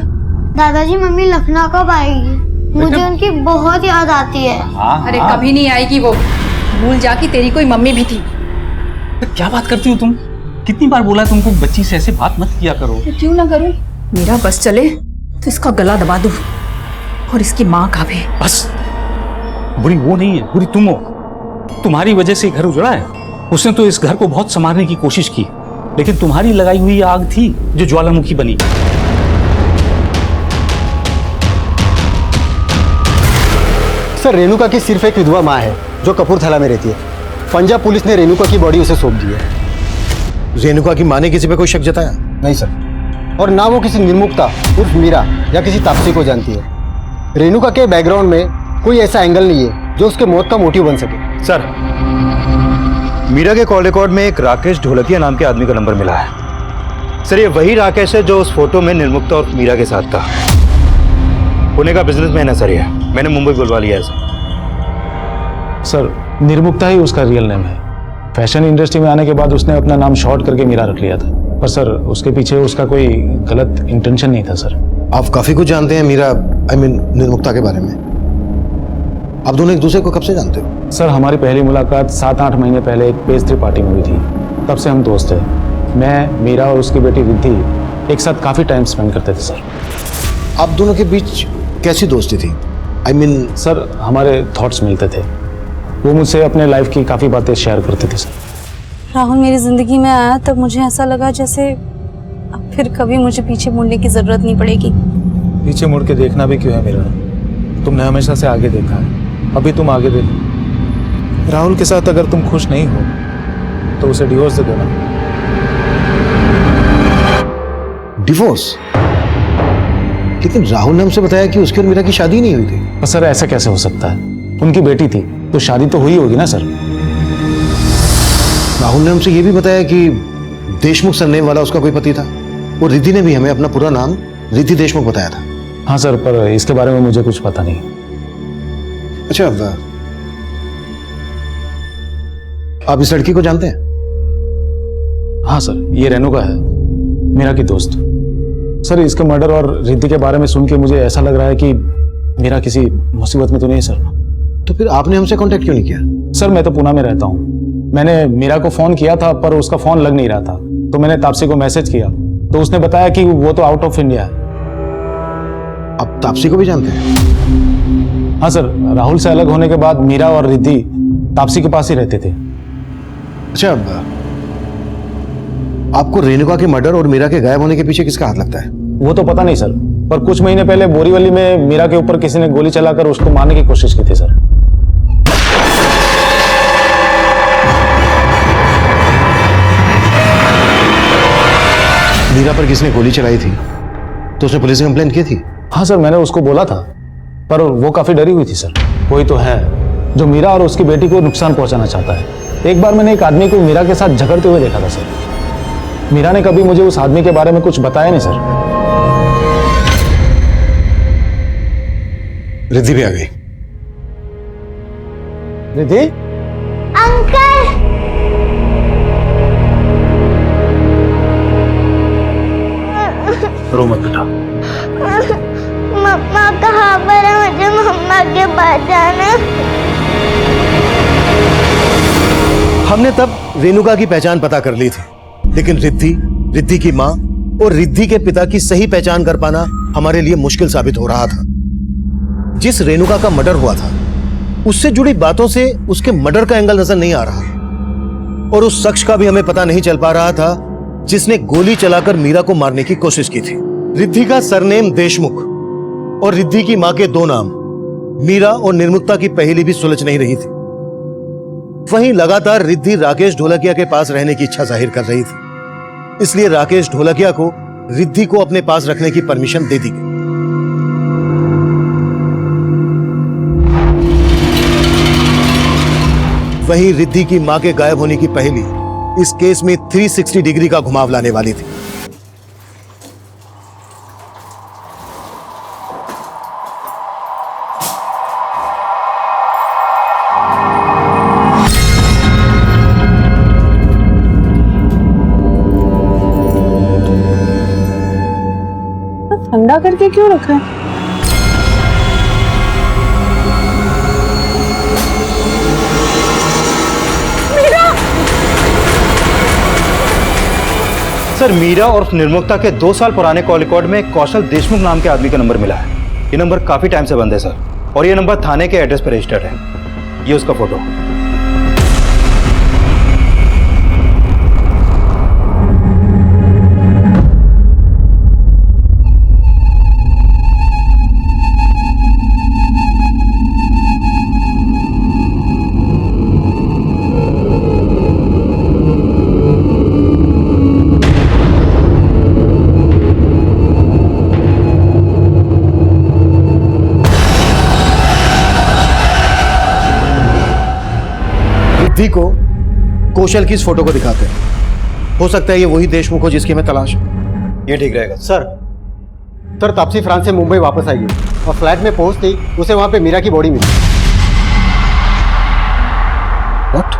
दादाजी, मम्मी लखनऊ कब आएगी? मुझे उनकी बहुत याद आती है।
अरे कभी नहीं आएगी वो, भूल जा कि तेरी कोई मम्मी भी थी।
क्या बात करती हो तुम? कितनी बार बोला तुमको बच्ची से ऐसे बात मत किया करो।
तो क्यों ना करूं? मेरा बस चले तो इसका गला दबा दूं, और इसकी माँ का भी।
बस, बुरी वो नहीं है, बुरी तुम हो। तुम्हारी वजह से घर उजड़ा है। उसने तो इस घर को बहुत संवारने की कोशिश की, लेकिन तुम्हारी लगाई हुई आग थी जो ज्वालामुखी बनी।
सर रेणुका की सिर्फ एक विधवा माँ है जो कपूरथला में रहती है। पंजाब पुलिस ने रेणुका की बॉडी उसे सौंप दी है।
रेणुका की माँ ने किसी पे कोई शक जताया?
नहीं सर, और ना वो किसी निर्मुक्ता उर्फ मीरा या किसी तापसी को जानती है। रेणुका के बैकग्राउंड में कोई ऐसा एंगल नहीं है जो उसके मौत का मोटिव बन सके।
सर मीरा के कॉल रिकॉर्ड में एक राकेश ढोलकिया नाम के आदमी का नंबर मिला है। सर ये वही राकेश है जो उस फोटो में निर्मुक्ता और मीरा के साथ था। पुणे का बिजनेसमैन है सर ये, मैंने मुंबई बुलवा लिया है
सर। निर्मुक्ता ही उसका रियल नेम है। फैशन इंडस्ट्री में आने के बाद उसने अपना नाम शॉर्ट करके मीरा रख लिया था, पर सर उसके पीछे उसका कोई गलत इंटेंशन नहीं था सर।
आप काफी कुछ जानते हैं मीरा, निर्मुक्ता के बारे में। आप दोनों एक दूसरे को कब से जानते हो?
सर हमारी पहली मुलाकात 7-8 महीने पहले एक पेस्ट्री पार्टी में हुई थी, तब से हम दोस्त हैं। मैं, मीरा और उसकी बेटी रिद्धि एक साथ काफ़ी टाइम स्पेंड करते थे सर।
आप दोनों के बीच कैसी दोस्ती थी? आई मीन
सर हमारे थॉट्स मिलते थे, वो मुझसे अपने लाइफ की काफ़ी बातें शेयर करते थे सर।
राहुल मेरी ज़िंदगी में आया तब मुझे ऐसा लगा जैसे अब फिर कभी मुझे पीछे मुड़ने की ज़रूरत नहीं पड़ेगी।
पीछे मुड़ के देखना भी क्यों है मेरा? तुमने हमेशा से आगे देखा है, अभी तुम आगे देखो। राहुल के साथ अगर तुम खुश नहीं हो तो उसे डिवोर्स दे देना।
डिवोर्स? लेकिन राहुल ने हमसे बताया कि उसकी और मीरा की शादी नहीं हुई थी।
पर सर ऐसा कैसे हो सकता है? उनकी बेटी थी तो शादी तो हुई होगी ना सर।
राहुल ने हमसे यह भी बताया कि देशमुख सरनेम वाला उसका कोई पति था, और रिद्धि ने भी हमें अपना पूरा नाम रिद्धि देशमुख बताया था।
हाँ सर, पर इसके बारे में मुझे कुछ पता नहीं।
अच्छा, आप इस लड़की को जानते हैं?
हाँ सर, ये रेणुका है, मेरा की दोस्त। सर इसके मर्डर और रिद्धि के बारे में सुन के मुझे ऐसा लग रहा है कि मेरा किसी मुसीबत में तो नहीं सर।
तो फिर आपने हमसे कांटेक्ट क्यों नहीं किया?
सर मैं तो पुणे में रहता हूँ, मैंने मीरा को फोन किया था पर उसका फोन लग नहीं रहा था, तो मैंने तापसी को मैसेज किया तो उसने बताया कि वो तो आउट ऑफ इंडिया है।
आप तापसी को भी जानते हैं?
हाँ सर, राहुल से अलग होने के बाद मीरा और रिद्धि तापसी के पास ही रहते थे।
अच्छा, आपको रेणुका के मर्डर और मीरा के गायब होने के पीछे किसका हाथ लगता है?
वो तो पता नहीं सर, पर कुछ महीने पहले बोरीवली में मीरा के ऊपर किसी ने गोली चलाकर उसको मारने की कोशिश की थी सर।
मीरा पर किसने गोली चलाई थी तो उसने पुलिस में कंप्लेंट की थी?
हाँ सर, मैंने उसको बोला था पर वो काफी डरी हुई थी सर। कोई तो है जो मीरा और उसकी बेटी को नुकसान पहुंचाना चाहता है। एक बार मैंने एक आदमी को मीरा के साथ झगड़ते हुए देखा था सर। मीरा ने कभी मुझे उस आदमी के बारे में कुछ बताया नहीं सर।
रिद्धि भी आ गई।
रिद्धि?
अंकल,
रो मत बेटा।
मम्मा कहाँ पर है? मुझे मम्मा के पास जाना।
हमने तब रेणुका की पहचान पता कर ली थी, लेकिन रिद्धि की मां और रिद्धि के पिता की सही पहचान कर पाना हमारे लिए मुश्किल साबित हो रहा था। जिस रेणुका का मर्डर हुआ था उससे जुड़ी बातों से उसके मर्डर का एंगल नजर नहीं आ रहा, और उस शख्स का भी हमें पता नहीं चल पा रहा था जिसने गोली चलाकर मीरा को मारने की कोशिश की थी। रिद्धि का सरनेम देशमुख और रिद्धि की मां के दो नाम, मीरा और निर्मुक्ता की पहेली भी सुलझ नहीं रही थी। वहीं लगातार रिद्धि राकेश ढोलकिया के पास रहने की इच्छा जाहिर कर रही थी, इसलिए राकेश ढोलकिया को रिद्धि को अपने पास रखने की परमिशन दे दी गई। वहीं रिद्धि की मां के गायब होने की पहेली इस केस में 360 डिग्री का घुमाव लाने वाली थी।
ठंडा करके क्यों रखा है?
सर मीरा और निर्मुक्ता के 2 साल पुराने कॉल रिकॉर्ड में कौशल देशमुख नाम के आदमी का नंबर मिला है। ये नंबर काफी टाइम से बंद है सर, और ये नंबर थाने के एड्रेस पर रजिस्टर्ड है। ये उसका फोटो।
रिद्धि को कौशल की इस फोटो को दिखाते हैं, हो सकता है ये वही देशमुख हो जिसकी हमें तलाश है।
ये ठीक रहेगा
सर। तापसी फ्रांस से मुंबई वापस आई है और फ्लैट में पहुंचते ही उसे वहां पे मीरा की बॉडी मिली।
What?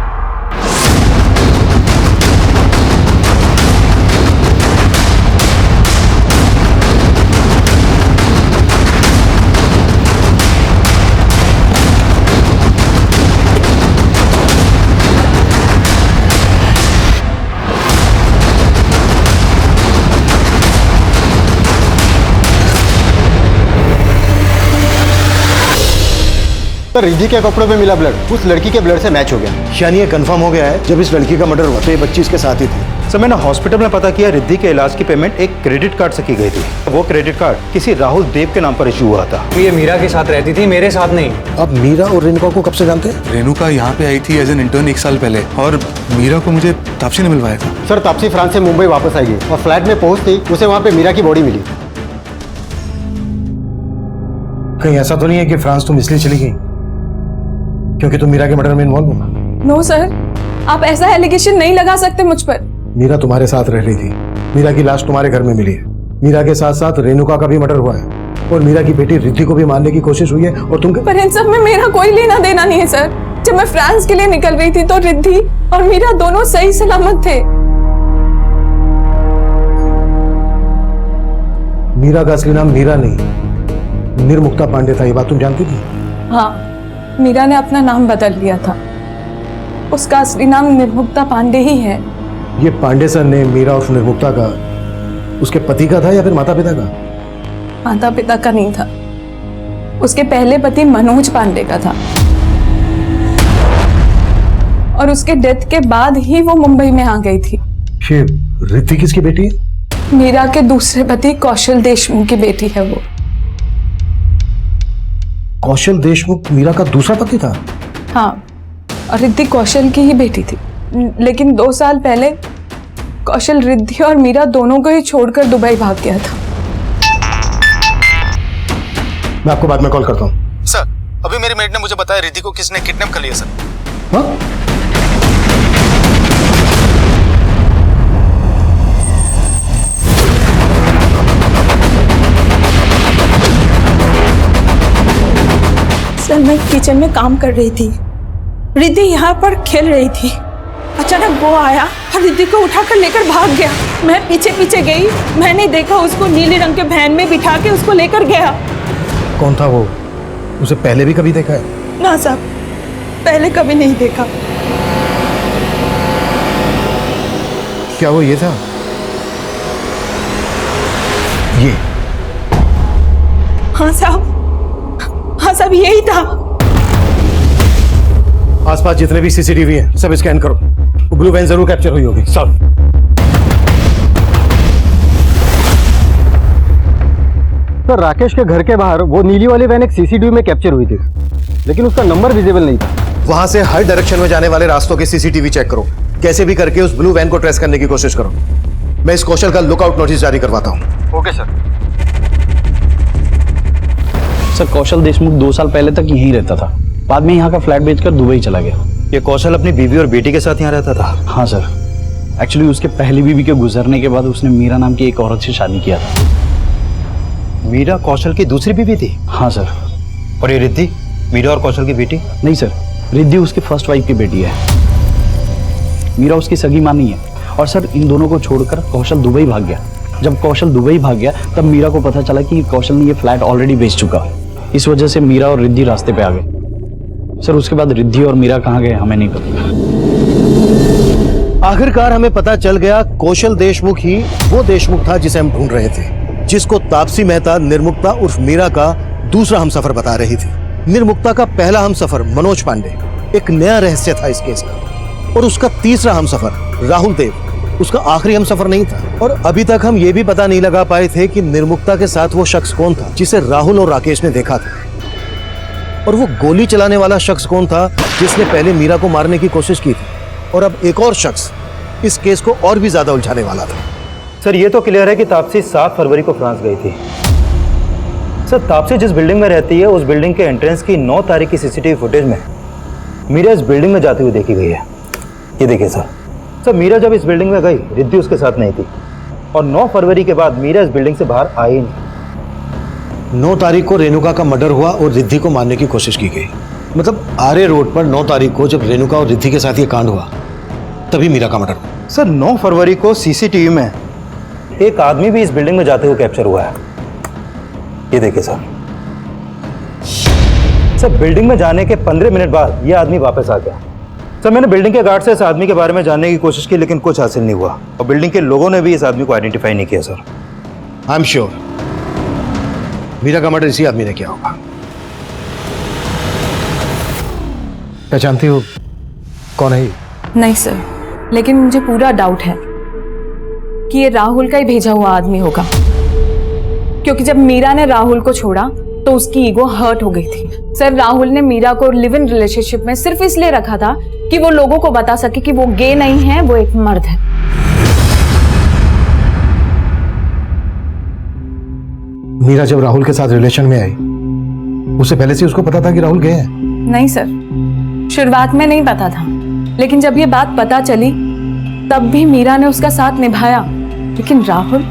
सर रिद्धि के कपड़ों पे मिला ब्लड उस लड़की के ब्लड से मैच हो गया।
यानी ये कंफर्म हो गया है जब इस लड़की का मर्डर हुआ तो ये बच्ची इसके साथ ही थी।
सर मैंने हॉस्पिटल में पता किया रिद्धि के इलाज की पेमेंट एक क्रेडिट कार्ड से की गई थी। वो क्रेडिट कार्ड किसी राहुल देव के नाम पर इशू हुआ था।
ये मीरा के साथ रहती थी, मेरे साथ नहीं।
अब मीरा और रेणुका को कब से जानते हैं?
रेणुका यहाँ पे आई थी एज एन इंटर्न 1 साल पहले और मीरा को मुझे तापसी ने मिलवाया था।
सर तापसी फ्रांस से मुंबई वापस आई और फ्लैट में पहुंचती उसे वहां पे मीरा की बॉडी मिली।
कहीं ऐसा तो नहीं है कि फ्रांस तुम इसलिए चली गई क्योंकि तुम मीरा के मर्डर में इन्वॉल्व हो?
नो सर, आप ऐसा एलिगेशन नहीं लगा सकते मुझ पर।
मीरा तुम्हारे साथ रह रही थी, मीरा की लाश तुम्हारे घर में मिली है, मीरा के साथ साथ रेणुका का भी मर्डर हुआ है और मीरा की बेटी रिद्धि को भी मारने की कोशिश हुई है और तुम।
पर इन सब में मेरा कोई लेना देना नहीं है सर। जब मैं फ्रांस के लिए निकल रही थी तो रिद्धि और मीरा दोनों सही सलामत थे।
मीरा का असली नाम मीरा नहीं निर्मुक्ता पांडे था, ये बात तुम जानती थी?
हाँ, मीरा ने अपना नाम बदल लिया था। उसका असली नाम निर्मुक्ता पांडे ही है।
ये पांडे सर ने मीरा और निर्मुक्ता का उसके पति का था या फिर माता पिता का?
माता पिता का नहीं था, उसके पहले पति मनोज पांडे का था और उसके डेथ के बाद ही वो मुंबई में आ गई थी।
ये रिद्धि किसकी बेटी है?
मीरा के दूसरे पति कौशल देशमुख की बेटी है वो।
कौशल देशमुख मीरा का दूसरा पति था?
हाँ, और रिद्धि कौशल की ही बेटी थी, लेकिन 2 साल पहले कौशल रिद्धि और मीरा दोनों को ही छोड़कर दुबई भाग गया था।
मैं आपको बाद में कॉल करता हूँ।
सर अभी मेरी मेट ने मुझे बताया रिद्धि को किसने किडनैप कर लिया सर।
हाँ?
सर मैं किचन में काम कर रही थी, रिद्धि यहाँ पर खेल रही थी, अचानक वो आया और रिद्धि को उठाकर लेकर भाग गया। मैं पीछे पीछे गई, मैंने देखा उसको नीले रंग के वैन में बिठा के उसको लेकर गया।
कौन था वो? उसे पहले भी कभी देखा है?
ना साहब, पहले कभी नहीं देखा।
क्या वो ये था? ये?
हाँ साहब, हाँ साहब यही था।
आसपास जितने भी सीसीटीवी हैं सब स्कैन करो, वो ब्लू वैन जरूर कैप्चर हुई होगी। सब।
सर राकेश के घर के बाहर वो नीली वाली वैन एक सीसीटीवी में कैप्चर हुई थी, लेकिन उसका नंबर विजिबल नहीं था।
वहां से हर डायरेक्शन में जाने वाले रास्तों के सीसीटीवी चेक करो, कैसे भी करके उस ब्लू वैन को ट्रेस करने की कोशिश करो। मैं इस कौशल का लुकआउट नोटिस जारी करवाता हूं।
Okay sir.
सर कौशल देशमुख 2 साल पहले तक यहीं रहता था, बाद में यहाँ का फ्लैट बेचकर दुबई चला गया।
ये कौशल अपनी बीवी और बेटी के साथ यहाँ रहता था?
हाँ सर, एक्चुअली उसके पहली बीवी के गुजरने के बाद उसने मीरा नाम की एक औरत से शादी किया था।
मीरा कौशल की दूसरी बीवी थी?
हाँ सर।
और ये रिद्धि मीरा और कौशल की बेटी?
नहीं सर, रिद्धि उसकी फर्स्ट वाइफ की बेटी है, मीरा उसकी सगी मां नहीं है। और सर इन दोनों को छोड़कर कौशल दुबई भाग गया। जब कौशल दुबई भाग गया तब मीरा को पता चला कि कौशल ने ये फ्लैट ऑलरेडी बेच चुका। इस वजह से मीरा और रिद्धि रास्ते पे आ गए। सर उसके बाद रिद्धि और मीरा कहाँ गए हमें नहीं पता।
आखिरकार हमें पता चल गया कौशल देशमुख ही वो देशमुख था जिसे हम ढूंढ रहे थे, जिसको तापसी मेहता निर्मुक्ता उर्फ मीरा का दूसरा हमसफर बता रही थी। निर्मुक्ता का पहला हमसफर मनोज पांडे एक नया रहस्य था इस केस का, और उसका तीसरा हमसफर राहुल देव उसका आखिरी हमसफर नहीं था। और अभी तक हम ये भी पता नहीं लगा पाए थे कि निर्मुक्ता के साथ वो शख्स कौन था जिसे राहुल और राकेश ने देखा था, और वो गोली चलाने वाला शख्स कौन था जिसने पहले मीरा को मारने की कोशिश की थी। और अब एक और शख्स इस केस को और भी ज्यादा उलझाने वाला था।
सर ये तो क्लियर है कि तापसी 7 फरवरी को फ्रांस गई थी। सर तापसी जिस बिल्डिंग में रहती है उस बिल्डिंग के एंट्रेंस की 9 तारीख की सीसीटीवी फुटेज में मीरा इस बिल्डिंग में जाते हुए देखी गई है। ये देखिए सर मीरा जब इस बिल्डिंग में गई रिद्धि उसके साथ नहीं थी, और 9 फरवरी के बाद मीरा इस बिल्डिंग से बाहर आई नहीं।
9 तारीख को रेणुका का मर्डर हुआ और रिद्धि को मारने की कोशिश की गई। मतलब आर्य रोड पर 9 तारीख को जब रेणुका और रिद्धि के साथ ये कांड हुआ तभी मीरा का मर्डर हुआ।
सर 9 फरवरी को सीसीटीवी में एक आदमी भी इस बिल्डिंग में जाते हुए कैप्चर हुआ है। ये देखिए सर बिल्डिंग में जाने के 15 मिनट बाद ये आदमी वापस आ गया। सर मैंने बिल्डिंग के गार्ड से इस आदमी के बारे में जानने की कोशिश की लेकिन कुछ हासिल नहीं हुआ, और बिल्डिंग के लोगों ने भी इस आदमी को आइडेंटिफाई नहीं किया। Sir
I am sure Meera का मर्डर इसी आदमी ने किया होगा। पहचानती हो कौन है ये?
नहीं सर, लेकिन मुझे पूरा डाउट है कि ये राहुल का ही भेजा हुआ आदमी होगा, क्योंकि जब मीरा ने राहुल को छोड़ा तो उसकी ईगो हर्ट हो गई थी। सर, राहुल ने मीरा को लिव इन रिलेशनशिप में सिर्फ इसलिए रखा था कि वो लोगों को बता सके कि वो गे नहीं है, वो एक मर्द है।
मीरा जब राहुल के साथ रिलेशन में आई, उससे पहले से उसको पता था कि राहुल गे है?
नहीं सर, शुरुआत में नहीं पता था, लेकिन जब ये बात पता चली तब भी मीरा ने उसका साथ निभाया। लेकिन राहुल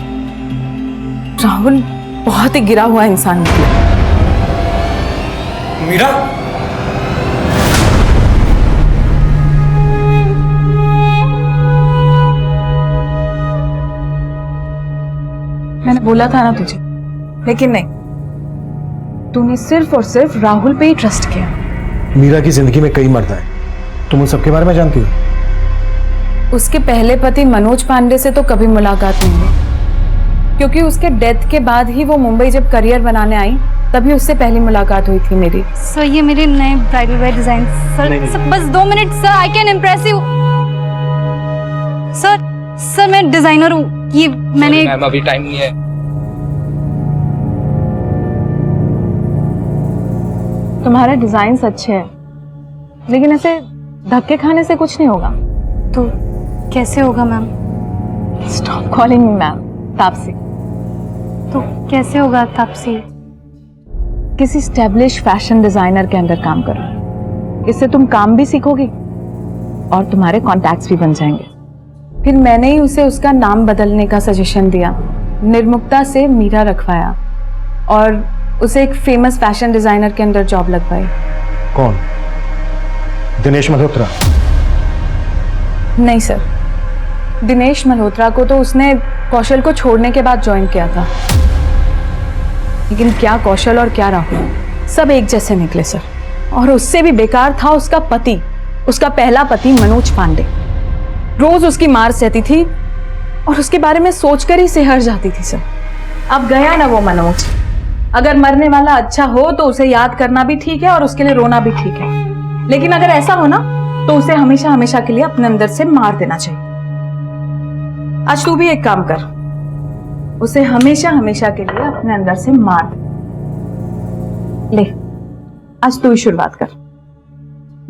बहुत ही गिरा हुआ इंसान निकला।
मीरा,
मैंने बोला था ना तुझे, लेकिन नहीं, तूने सिर्फ और सिर्फ राहुल पे ही ट्रस्ट किया।
मीरा की जिंदगी में कई मर्द हैं, तुम उन सबके बारे में जानती हो?
उसके पहले पति मनोज पांडे से तो कभी मुलाकात नहीं हुई, क्योंकि उसके डेथ के बाद ही वो मुंबई जब करियर बनाने आई तभी उससे पहली मुलाकात हुई थी मेरी।
सर, ये मेरे नए ब्राइडल वेयर डिजाइन। सर बस 2 minute sir, I can impress you. Sir मैं डिजाइनर हूँ, ये मैंने
मैम अभी टाइम नहीं है।
तुम्हारे डिजाइन अच्छे हैं, लेकिन ऐसे धक्के खाने से कुछ नहीं होगा।
तो कैसे होगा ma'am?
Stop calling me ma'am, Taapsee.
तो कैसे होगा तापसी?
किसी स्टैब्लिश फैशन डिजाइनर के अंडर काम करो, इससे तुम काम भी सीखोगी और तुम्हारे कॉन्टैक्ट्स भी बन जाएंगे। फिर मैंने ही उसे उसका नाम बदलने का सजेशन दिया, निर्मुक्ता से मीरा रखवाया और उसे एक फेमस फैशन डिजाइनर के अंदर जॉब लगवाई।
कौन? दिनेश मल्होत्रा?
नहीं सर, दिनेश मल्होत्रा को तो उसने कौशल को छोड़ने के बाद ज्वाइन किया था, लेकिन क्या कौशल और क्या राहुल, सब एक जैसे निकले सर। और उससे भी बेकार था उसका पति, उसका पहला पति मनोज पांडे। रोज उसकी मार सहती थी और उसके बारे में सोचकर ही सिहर जाती थी सर। अब गया ना वो मनोज। अगर मरने वाला अच्छा हो तो उसे याद करना भी ठीक है और उसके लिए रोना भी ठीक है, लेकिन अगर ऐसा हो ना तो उसे हमेशा हमेशा के लिए अपने अंदर से मार देना चाहिए। आज तू भी एक काम कर, उसे हमेशा हमेशा के लिए अपने अंदर से मार ले। आज तू ही शुरुआत कर,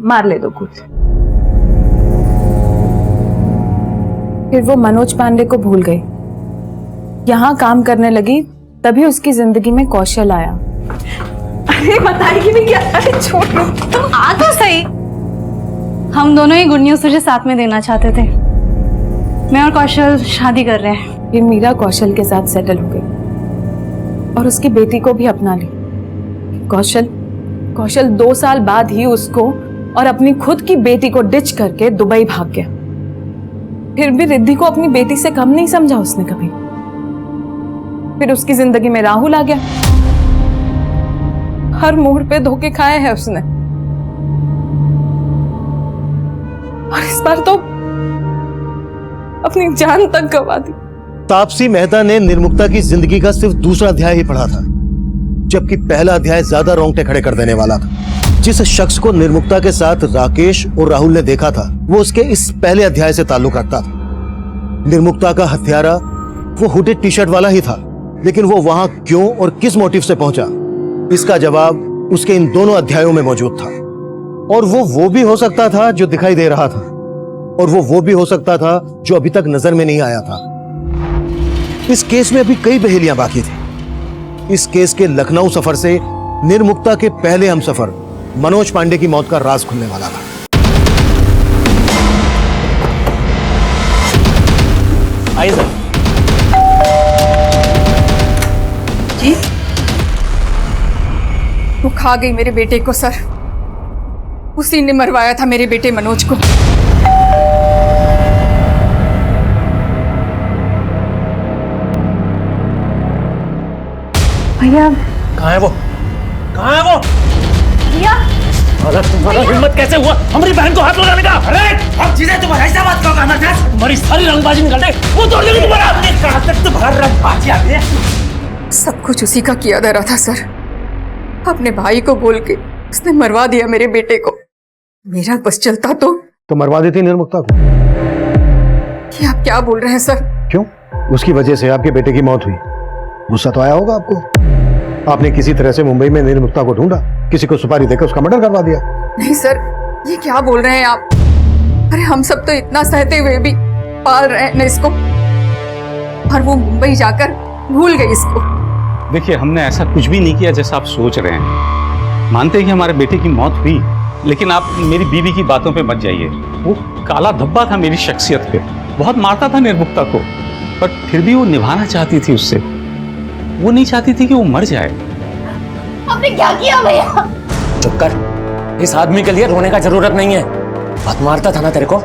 मार ले 2 कूद। फिर वो मनोज पांडे को भूल गई, यहां काम करने लगी, तभी उसकी जिंदगी में कौशल आया। अरे बताएगी भी क्या? अरे छोड़,
तुम आ तो सही। हम दोनों ही गुड न्यूज तुझे साथ में देना चाहते थे। मैं और कौशल शादी कर रहे हैं।
फिर मीरा कौशल के साथ सेटल हो गई और उसकी बेटी को भी अपना ली। कौशल 2 साल बाद ही उसको और अपनी खुद की बेटी को डिच करके दुबई भाग गया। फिर भी रिद्धि को अपनी बेटी से कम नहीं समझा उसने कभी। फिर उसकी जिंदगी में राहुल आ गया। हर मोड़ पे धोखे खाए हैं उसने, और इस बार तो अपनी जान तक गंवा दी।
तापसी मेहता ने निर्मुक्ता की जिंदगी का सिर्फ दूसरा अध्याय ही पढ़ा था, जबकि पहला अध्याय ज्यादा रोंगटे खड़े कर देने वाला था। जिस शख्स को निर्मुक्ता के साथ राकेश और राहुल ने देखा था, वो उसके इस पहले अध्याय से ताल्लुक रखता था। निर्मुक्ता का हत्यारा वो हुडेड टी शर्ट वाला ही था, लेकिन वो वहां क्यों और किस मोटिव से पहुंचा, इसका जवाब उसके इन दोनों अध्यायों में मौजूद था। और वो भी हो सकता था जो दिखाई दे रहा था, और वो भी हो सकता था जो अभी तक नजर में नहीं आया था। इस केस में अभी कई पहेलियां बाकी थी। इस केस के लखनऊ सफर से निर्मुक्ता के पहले हमसफर मनोज पांडे की मौत का राज खुलने वाला था।
आइए सर।
जी, वो खा गई मेरे बेटे को सर। उसी ने मरवाया था मेरे बेटे मनोज को।
भैया
कहाँ है वो? कहाँ है वो?
भैया,
तुम्हारा हिम्मत कैसे हुआ हमारी बहन को हाथ लगाने का? अरे अब चीजें तुम्हारा ऐसा बात कहोगे हमारे साथ? तुम्हारी सारी रंगबाजी निकल दे, वो तोड़ देगी तुम्हारा। कहाँ तक तुम्हारा रंगबाजी आ गई है?
सब कुछ उसी का किया धरा था सर। अपने भाई को बोल के उसने मरवा दिया मेरे बेटे को। मेरा बस चलता तो
मरवा देती निर्मुक्ता को।
ये आप क्या बोल रहे हैं सर?
क्यों? उसकी वजह से आपके बेटे की मौत हुई, गुस्सा तो आया होगा आपको। आपने किसी तरह से मुंबई में निर्मुक्ता को ढूंढा, किसी को सुपारी देकर उसका मर्डर करवा दिया।
नहीं सर, ये क्या बोल रहे हैं आप? अरे हम सब तो इतना सहते हुए भी पाल रहे हैं इसको, और वो मुंबई जाकर भूल गई इसको।
देखिए, हमने ऐसा कुछ भी नहीं किया जैसा आप सोच रहे हैं। मानते हैं कि हमारे बेटे की मौत हुई, लेकिन आप मेरी बीवी की बातों पे मत जाइए। वो काला धब्बा था मेरी शख्सियत पे, बहुत मारता था निर्मुक्ता को, पर फिर भी वो निभाना चाहती थी उससे। वो नहीं चाहती थी कि वो मर जाए।
आपने क्या किया भैया?
चुप कर, इस आदमी के लिए रोने का जरूरत नहीं है। बहुत मारता था ना तेरे को,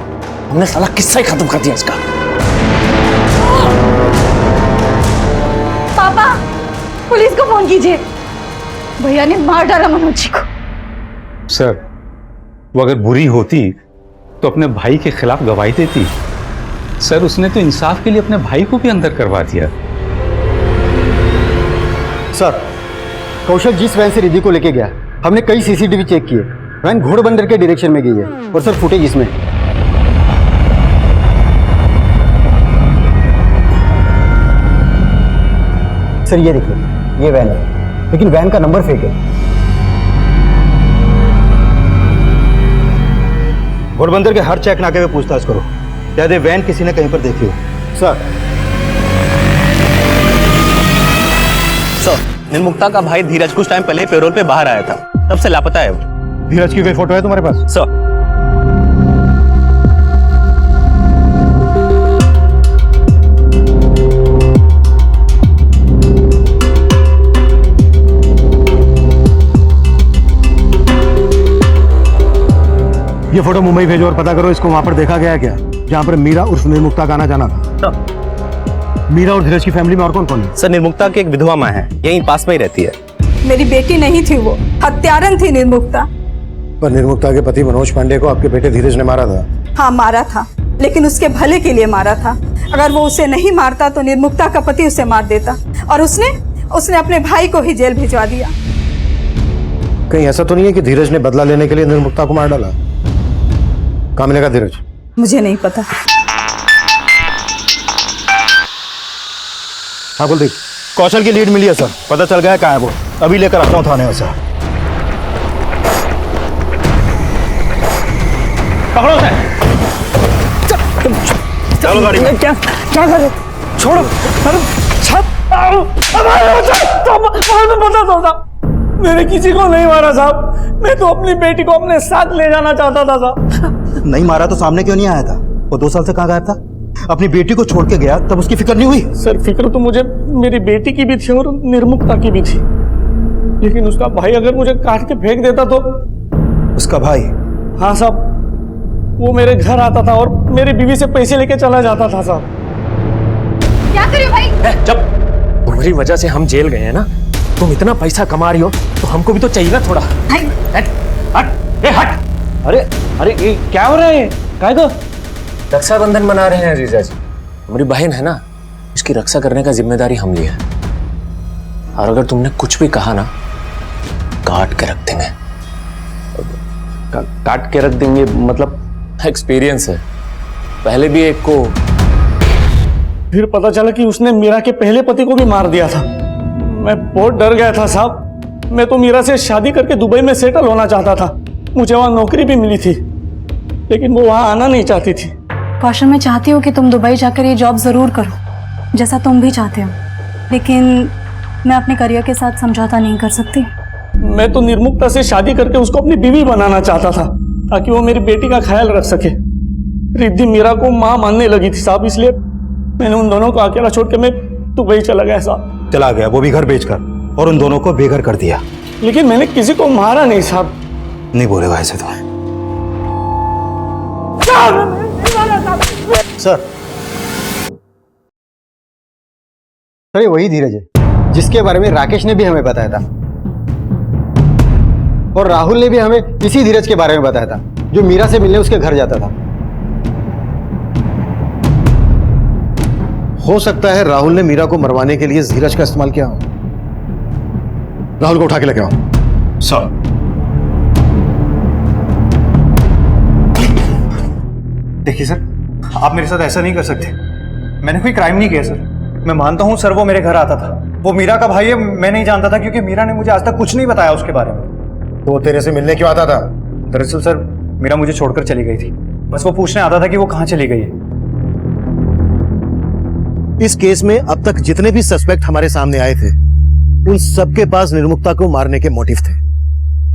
हमने साला किस्सा ही खत्म कर दिया इसका।
पापा, पुलिस को फोन कीजिए, भैया ने मार डाला मनोज जी को।
सर, वो अगर बुरी होती तो अपने भाई के खिलाफ गवाही देती। सर, उसने तो इंसाफ के लिए अपने भाई को भी अंदर करवा दिया।
सर, कौशल जिस वैन से रिद्धि को लेके गया, हमने कई सीसीटीवी चेक किए। वैन घोड़बंदर के डायरेक्शन में गई है, और सर फुटेज इसमें। सर ये देखिए, ये वैन है, लेकिन वैन का नंबर फेक है।
घोड़बंदर के हर चेक नाके पे पूछताछ करो, शायद ये वैन किसी ने कहीं पर देखी हो।
सर,
निर्मुक्ता का भाई धीरज कुछ टाइम पहले पेरोल पे बाहर आया था, तब से लापता है वो।
धीरज की कोई फोटो है तुम्हारे पास?
सर,
ये फोटो मुंबई भेजो और पता करो इसको वहां पर देखा गया है क्या, जहां पर मीरा उर्फ निर्मुक्ता का आना जाना था। मीरा और धीरज की फैमिली में और कौन कौन है?
सर, निर्मुक्ता की एक विधवा माँ है, यहीं पास में ही रहती है।
मेरी बेटी नहीं थी, वो हत्यारन थी निर्मुक्ता।
पर निर्मुक्ता के पति मनोज पांडे को आपके बेटे धीरज ने मारा था।
हाँ, मारा था, लेकिन उसके भले के लिए मारा था। अगर वो उसे नहीं मारता तो निर्मुक्ता का पति उसे मार देता, और उसने अपने भाई को ही जेल भिजवा दिया।
कहीं ऐसा तो नहीं है कि धीरज ने बदला लेने के लिए निर्मुक्ता को मार डाला? कहाँ मिलेगा धीरज?
मुझे नहीं पता।
हाँ कुलदीप,
कौशल की लीड मिली है सर, पता चल गया है कहाँ है वो। अभी लेकर आता हूँ थाने में सर।
पकड़ो उसे।
चलो गाड़ी में।
क्या कर रहे? छोड़ो। अरे बता दो, मैंने किसी को नहीं मारा साहब। मैं तो अपनी बेटी को अपने साथ ले जाना चाहता था साहब।
नहीं मारा तो सामने क्यों नहीं आया था? वो 2 साल से कहाँ गायब था? अपनी बेटी को छोड़ के गया तब उसकी फिक्र नहीं हुई?
सर, फिक्र तो मुझे मेरी बेटी की भी थी और निर्मुक्ता की भी थी, लेकिन उसका भाई अगर मुझे काट के फेंक देता तो।
उसका भाई?
हाँ साहब, वो मेरे घर आता था और मेरी बीवी से पैसे लेके चला जाता था साहब।
क्या करे भाई?
जब तुम्हारी वजह से हम जेल गए हैं ना, तुम इतना पैसा कमा रही हो तो हमको भी तो चाहिए ना थोड़ा। हट हट, ए हट।
अरे ये क्या हो रहा है? काय को
रक्षाबंधन मना रहे हैं जीजा जी। हमारी बहन है ना, उसकी रक्षा करने का जिम्मेदारी हम लिए है, और अगर तुमने कुछ भी कहा ना, काट के रख देंगे।
काट के रख देंगे मतलब?
एक्सपीरियंस है, पहले भी एक को।
फिर पता चला कि उसने मीरा के पहले पति को भी मार दिया था। मैं बहुत डर गया था साहब। मैं तो मीरा से शादी करके दुबई में सेटल होना चाहता था, मुझे वहां नौकरी भी मिली थी, लेकिन वो वहां आना नहीं चाहती थी।
कौशल, मैं चाहती हूँ कि तुम दुबई जाकर ये जॉब ज़रूर करो, जैसा तुम भी चाहते हो, लेकिन मैं अपने करियर के साथ समझौता नहीं कर सकती।
मैं तो निर्मुक्ता से शादी करके उसको अपनी बीवी बनाना चाहता था, ताकि वो मेरी बेटी का ख्याल रख सके। रिद्धि मीरा को माँ मानने लगी थी साहब, इसलिए मैंने उन दोनों को अकेला छोड़ के मैं दुबई चला गया साहब।
चला गया, वो भी घर बेचकर, और उन दोनों को बेघर कर दिया।
लेकिन मैंने किसी को मारा नहीं साहब।
नहीं बोलेगा ऐसे तो।
सर, ये वही धीरज है जिसके बारे में राकेश ने भी हमें बताया था, और राहुल ने भी हमें इसी धीरज के बारे में बताया था, जो मीरा से मिलने उसके घर जाता था।
हो सकता है राहुल ने मीरा को मरवाने के लिए धीरज का इस्तेमाल किया हो। राहुल को उठा के लेके आओ।
सर।
देखिए सर, आप मेरे साथ ऐसा नहीं कर सकते। मैंने कोई क्राइम नहीं किया सर। मैं मानता हूँ सर, वो मेरे घर आता था, वो मीरा का भाई है। मैं नहीं जानता था क्योंकि मीरा ने मुझे आज तक कुछ नहीं बताया उसके बारे में।
तो वो तेरे से मिलने क्यों आता था?
दरअसल सर, मीरा मुझे छोड़कर चली गई थी। बस वो पूछने आता था कि वो कहाँ चली गई है।
इस केस में अब तक जितने भी सस्पेक्ट हमारे सामने आए थे, उन सबके पास निर्मुक्ता को मारने के मोटिव थे,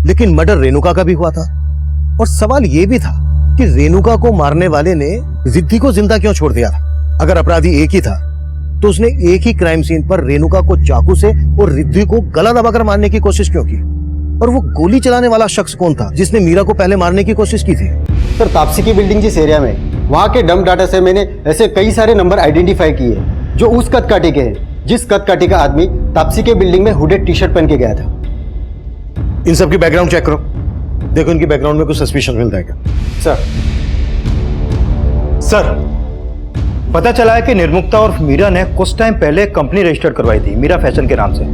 लेकिन मर्डर रेणुका का भी हुआ था। और सवाल यह भी था कि रेणुका को मारने वाले ने रिद्धि को जिंदा क्यों छोड़ दिया? अगर अपराधी एक ही था तो उसने एक ही क्राइम सीन पर रेणुका को चाकू से और रिद्धि को गला दबाकर मारने की कोशिश क्यों की? और वो गोली चलाने वाला शख्स कौन था जिसने मीरा को पहले मारने की कोशिश की थी?
सर, तापसी की बिल्डिंग जिस एरिया में, वहाँ के डंप डाटा से मैंने ऐसे कई सारे नंबर आइडेंटिफाई किए जो उस कदकाठी के हैं जिस कदकाठी का आदमी तापसी के बिल्डिंग में हुडेड टी शर्ट पहन के गया था।
इन सब की बैकग्राउंड चेक करो, देखो इनकी बैकग्राउंड में कुछ सस्पिशन मिलता है क्या?
सर, पता चला है कि निर्मुक्ता और मीरा ने कुछ टाइम पहले कंपनी रजिस्टर करवाई थी मीरा फैशन के नाम से,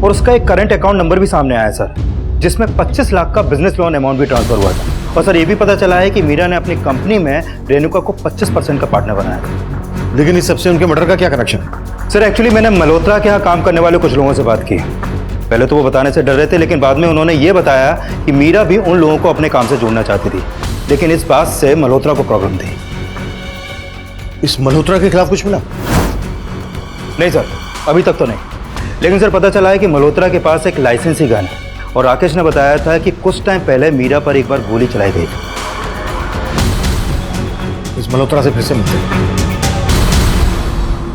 और उसका एक करंट अकाउंट नंबर भी सामने आया सर, जिसमें 25 लाख का बिजनेस लोन अमाउंट भी ट्रांसफर हुआ था। और सर, ये भी पता चला है कि मीरा ने अपनी कंपनी में रेणुका को 25% का पार्टनर बनाया था।
लेकिन इस सबसे उनके मर्डर का क्या कनेक्शन है?
सर, एक्चुअली मैंने मल्होत्रा के यहाँ काम करने वाले कुछ लोगों से बात की। पहले तो वो बताने से डर रहे थे, लेकिन बाद में उन्होंने ये बताया कि मीरा भी उन लोगों को अपने काम से जोड़ना चाहती थी, लेकिन इस बात से मल्होत्रा को प्रॉब्लम थी।
इस मल्होत्रा के खिलाफ कुछ मिला?
नहीं सर, अभी तक तो नहीं, लेकिन सर पता चला है कि मल्होत्रा के पास एक लाइसेंसी गन है, और राकेश ने बताया था कि कुछ टाइम पहले मीरा पर एक बार गोली चलाई गई थी।
इस मल्होत्रा से फिर से मिलते हैं।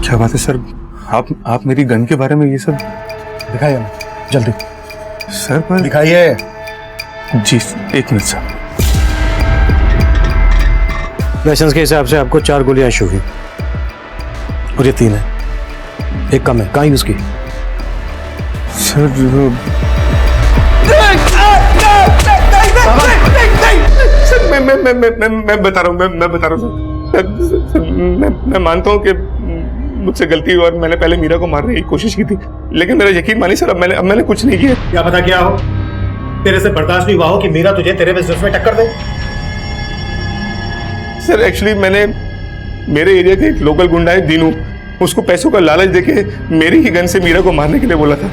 क्या बात है सर, आप मेरी गन के बारे में ये सब
दिखाइए हमें जल्दी।
सर पर
दिखाइए।
जी, एक मिनट सर।
लाइसेंस के हिसाब से आपको 4 गोलियां इशू हुई और ये 3 है, एक कम है। कहाँ यूज की?
सर
मैं बता रहा हूँ, मैं बता रहा हूँ सर। मैं मानता हूँ कि मुझसे गलती हुई और मैंने पहले मीरा को मारने की कोशिश की थी, लेकिन मेरा यकीन मानिए सर, अब मैंने कुछ नहीं किया।
क्या पता क्या हो, तेरे से बर्दाश्त नहीं हुआ हो कि मीरा तुझे तेरे बिजनेस में टक्कर दे।
सर, एक्चुअली मेरे एरिया का एक लोकल गुंडा है दीनू, उसको पैसों का लालच देके मेरी ही गन से मीरा को मारने के लिए बोला था।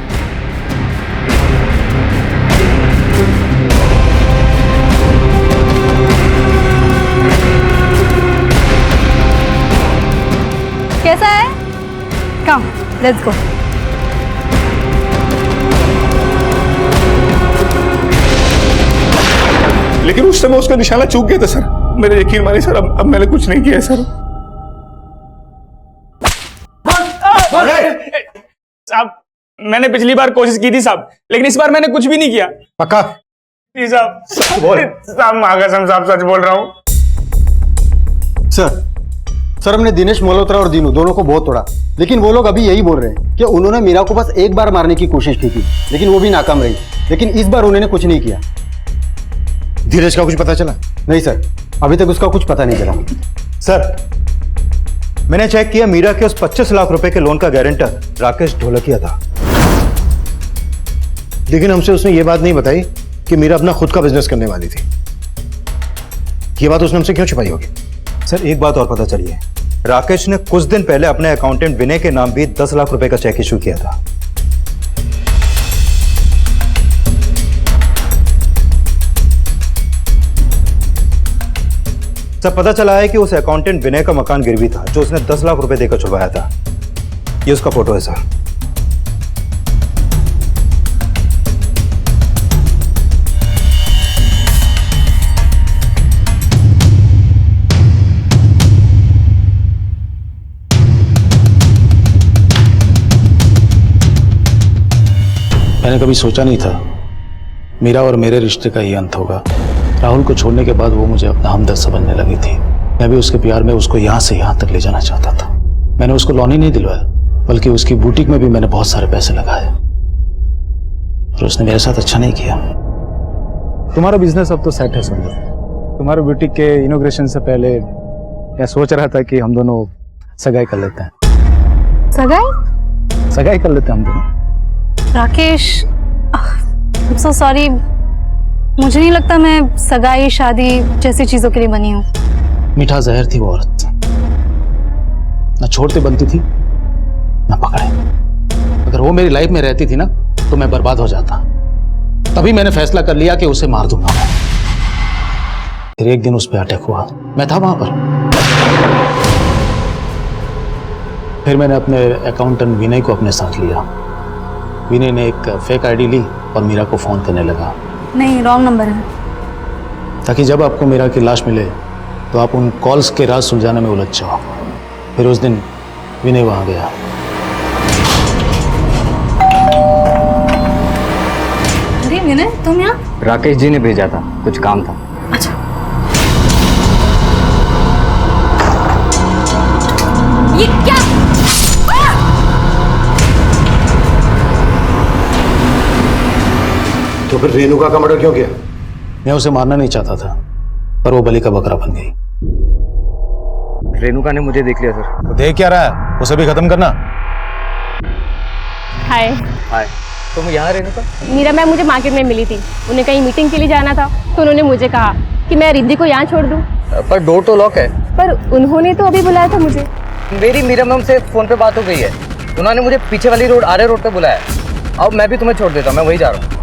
कैसा है? कम, लेट्स गो।
लेकिन उस समय उसका निशाना चूक गया था सर। मेरा यकीन मानिए सर, अब मैंने कुछ नहीं किया सर।
साहब, मैंने पिछली बार कोशिश की थी साहब, लेकिन इस बार मैंने कुछ भी नहीं किया।
पक्का?
जी साहब। बोल साहब, मागासम साहब, सच बोल रहा हूँ।
सर, हमने दिनेश मल्होत्रा और दीनू दोनों को बहुत तोड़ा, लेकिन वो लोग अभी यही बोल रहे हैं कि उन्होंने मीरा को बस एक बार मारने की कोशिश की थी, लेकिन वो भी नाकाम रही। लेकिन इस बार उन्होंने कुछ नहीं किया।
धीरज का कुछ पता चला?
नहीं सर, अभी तक उसका कुछ पता नहीं चला।
सर, मैंने चेक किया, मीरा के उस 25 लाख रुपए के लोन का गारंटर राकेश ढोलकिया था।
लेकिन हमसे उसने ये बात नहीं बताई कि मीरा अपना खुद का बिजनेस करने वाली थी। ये बात उसने हमसे क्यों छुपाई होगी?
सर, एक बात और पता चली है, राकेश ने कुछ दिन पहले अपने अकाउंटेंट विनय के नाम भी 10 लाख रुपए का चेक इशू किया था। सर, पता चला है कि उस अकाउंटेंट विनय का मकान गिरवी था जो उसने 10 लाख रुपए देकर छुड़वाया था। ये उसका फोटो है सर।
मैंने कभी सोचा नहीं था मीरा और मेरे रिश्ते का ये अंत होगा। राहुल को छोड़ने के बाद वो मुझे अपना हमदर्द समझने लगी थी। मैं भी उसके प्यार में उसको यहाँ से यहाँ तक ले जाना चाहता था। मैंने उसको लोन ही नहीं दिलवाया, बल्कि उसकी बुटीक में भी मैंने बहुत सारे पैसे लगाए, और उसने मेरे साथ अच्छा नहीं किया।
तुम्हारा बिजनेस अब तो सेट है सुंदर। तुम्हारे बुटीक के इनॉग्रेशन से पहले मैं सोच रहा था कि हम दोनों सगाई कर लेते हैं। सगाई कर लेते हैं हम दोनों।
Rakesh, I am so sorry, मुझे नहीं लगता मैं सगाई शादी जैसी चीजों के लिए बनी हूँ।
मीठा जहर थी वो औरत, न छोड़ते बनती थी न पकड़े। अगर वो मेरी लाइफ में रहती थी ना तो मैं बर्बाद हो जाता। तभी मैंने फैसला कर लिया कि उसे मार दूंगा मैं। फिर एक दिन उस पर अटैक हुआ, मैं था वहां पर। फिर मैंने अपने अकाउंटेंट विनय को अपने साथ लिया। विनय ने एक फेक आईडी ली और मीरा को फोन करने लगा,
नहीं रॉन्ग नंबर है,
ताकि जब आपको मीरा की लाश मिले तो आप उन कॉल्स के राज सुलझाने में उलझ जाओ। फिर उस दिन विनय वहां गया।
अरे विनय तुम यहाँ?
राकेश जी ने भेजा था, कुछ काम था।
अच्छा। ये क्या?
तो फिर रेणुका का मर्डर क्यों किया?
मैं उसे मारना नहीं चाहता था, पर वो बलि का बकरा बन गई।
रेणुका ने मुझे देख लिया सर।
तो देख क्या रहा है, उसे भी खत्म करना।
हाय।
हाय। तुम यहाँ रेणुका?
मीरा मैम मुझे मार्केट में मिली थी, उन्हें कहीं मीटिंग के लिए जाना था, तो उन्होंने मुझे कहा कि मैं रिद्धि को यहाँ छोड़ दूँ।
पर डोर तो लॉक है।
पर उन्होंने तो अभी बुलाया था मुझे।
मेरी मीरा मैम से फोन पे बात हो गई है, उन्होंने मुझे पीछे वाली रोड आर्य रोड पे बुलाया। अब मैं भी तुम्हें छोड़ देता हूँ, मैं वही जा रहा हूँ।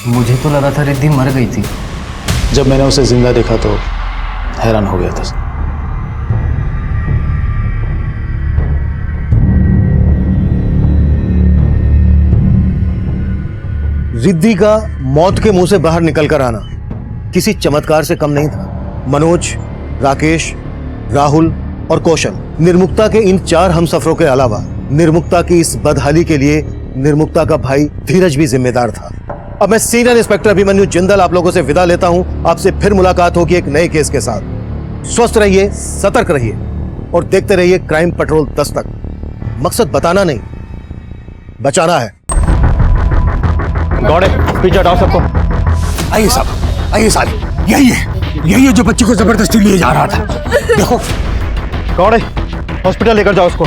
मुझे तो लगा था रिद्धि मर गई थी।
जब मैंने उसे जिंदा देखा तो हैरान हो गया था।
रिद्धि का मौत के मुंह से बाहर निकलकर आना किसी चमत्कार से कम नहीं था। मनोज, राकेश, राहुल और कौशल, निर्मुक्ता के इन 4 हमसफरों के अलावा निर्मुक्ता की इस बदहाली के लिए निर्मुक्ता का भाई धीरज भी जिम्मेदार था। अब मैं सीनियर इंस्पेक्टर अभिमन्यु जिंदल आप लोगों से विदा लेता हूं। आपसे फिर मुलाकात होगी एक नए केस के साथ। स्वस्थ रहिए, सतर्क रहिए और देखते रहिए क्राइम पेट्रोल दस्तक। मकसद बताना नहीं, बचाना है।
गौड़े पीछे हटाओ सबको।
आइए साहब, आइए साहब, यही है जो बच्ची को जबरदस्ती लिए जा रहा था। देखो
गौड़े हॉस्पिटल लेकर जाओ उसको।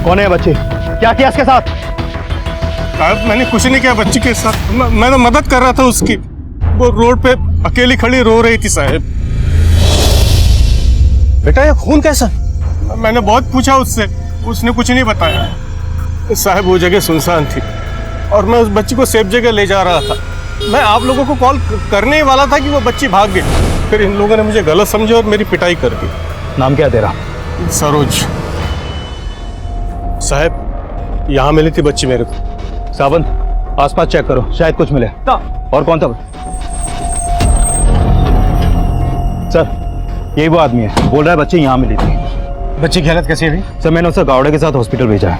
कौन है बच्ची? क्या किया इसके साथ?
साहब मैंने कुछ नहीं किया बच्ची के साथ, मैं तो मदद कर रहा था उसकी। वो रोड पे अकेली खड़ी रो रही थी साहब।
बेटा ये खून कैसा?
मैंने बहुत पूछा उससे, उसने कुछ नहीं बताया। साहब वो जगह सुनसान थी और मैं उस बच्ची को सेफ जगह ले जा रहा था। मैं आप लोगों को कॉल करने ही वाला था कि वो बच्ची भाग गई। फिर इन लोगों ने मुझे गलत समझा और मेरी पिटाई कर दी।
नाम क्या तेरा?
सरोज। साहब यहाँ मिली थी बच्ची मेरे को।
सावंत आसपास चेक करो, शायद कुछ मिले। और कौन था? सर यही वो आदमी है, बोल रहा है बच्ची यहाँ मिली थी।
बच्ची की हालत कैसी है?
सर मैंने उसे गावड़े के साथ हॉस्पिटल भेजा है।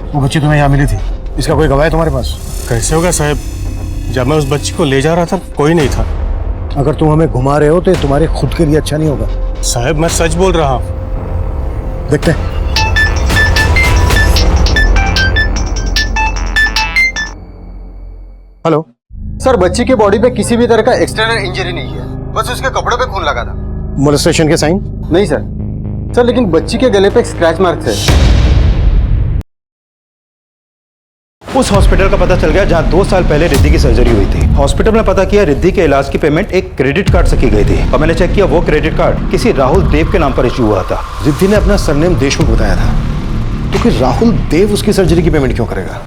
वो बच्ची तुम्हें यहाँ मिली थी, इसका कोई गवाह है तुम्हारे पास?
कैसे होगा साहब, जब मैं उस बच्ची को ले जा रहा था कोई नहीं था।
अगर तुम हमें घुमा रहे हो तो तुम्हारे खुद के लिए अच्छा नहीं होगा।
साहब मैं सच बोल रहा हूँ।
देखते हैं।
हेलो सर, बच्ची के बॉडी पे किसी भी तरह का एक्सटर्नल इंजरी नहीं है, बस उसके कपड़ों पे खून लगा था।
मोलेस्टेशन के साइन?
नहीं सर, लेकिन बच्ची के गले पे एक स्क्रैच मार्क्स है।
उस हॉस्पिटल का पता चल गया जहां 2 साल पहले रिद्धि की सर्जरी हुई थी। हॉस्पिटल में पता किया रिद्धि के इलाज की पेमेंट एक क्रेडिट कार्ड से की गई थी और मैंने चेक किया वो क्रेडिट कार्ड किसी राहुल देव के नाम पर इशू हुआ था।
रिद्धि ने अपना सरनेम देशमुख बताया था, तो फिर राहुल देव उसकी सर्जरी की पेमेंट क्यों करेगा?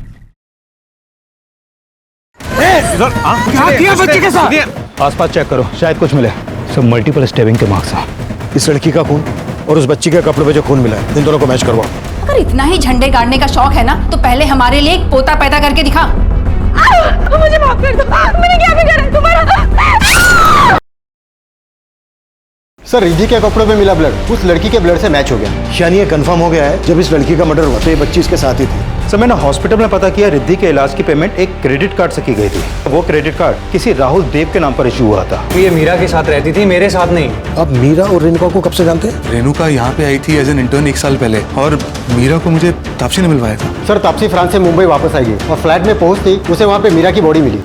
क्या किया बच्चे के साथ? आसपास चेक करो, शायद कुछ मिले। सब मल्टीपल स्टेबिंग के मार्क्स हैं।
इस लड़की का खून और उस बच्ची के कपड़ों पे जो खून मिला है, इन दोनों को मैच करवाओ।
अगर इतना ही झंडे गाड़ने का शौक है ना तो पहले हमारे लिए एक पोता पैदा करके दिखा।
मुझे माफ कर दो, मैंने क्या बिगाड़ा तुम्हारा?
सर रिद्धि के कपड़ों पे मिला ब्लड उस लड़की के ब्लड से मैच हो गया।
यानी ये कंफर्म हो गया है जब इस लड़की का मर्डर हुआ तो ये बच्ची इसके साथ ही थी।
सर मैंने हॉस्पिटल में पता किया रिद्धि के इलाज की पेमेंट एक क्रेडिट कार्ड से की गई थी। वो क्रेडिट कार्ड किसी राहुल देव के नाम पर इशू हुआ था।
ये मीरा के साथ रहती थी, मेरे साथ नहीं।
आप मीरा और रेणुका को कब से जानते हैं? रेणुका यहाँ पे आई थी एज एन इंटर्न 1 साल पहले, और मीरा को मुझे तापसी ने मिलवाया था।
सर तापसी फ्रांस से मुंबई वापस आई है और फ्लैट में पहुंचती उसे वहाँ पे मीरा की बॉडी मिली।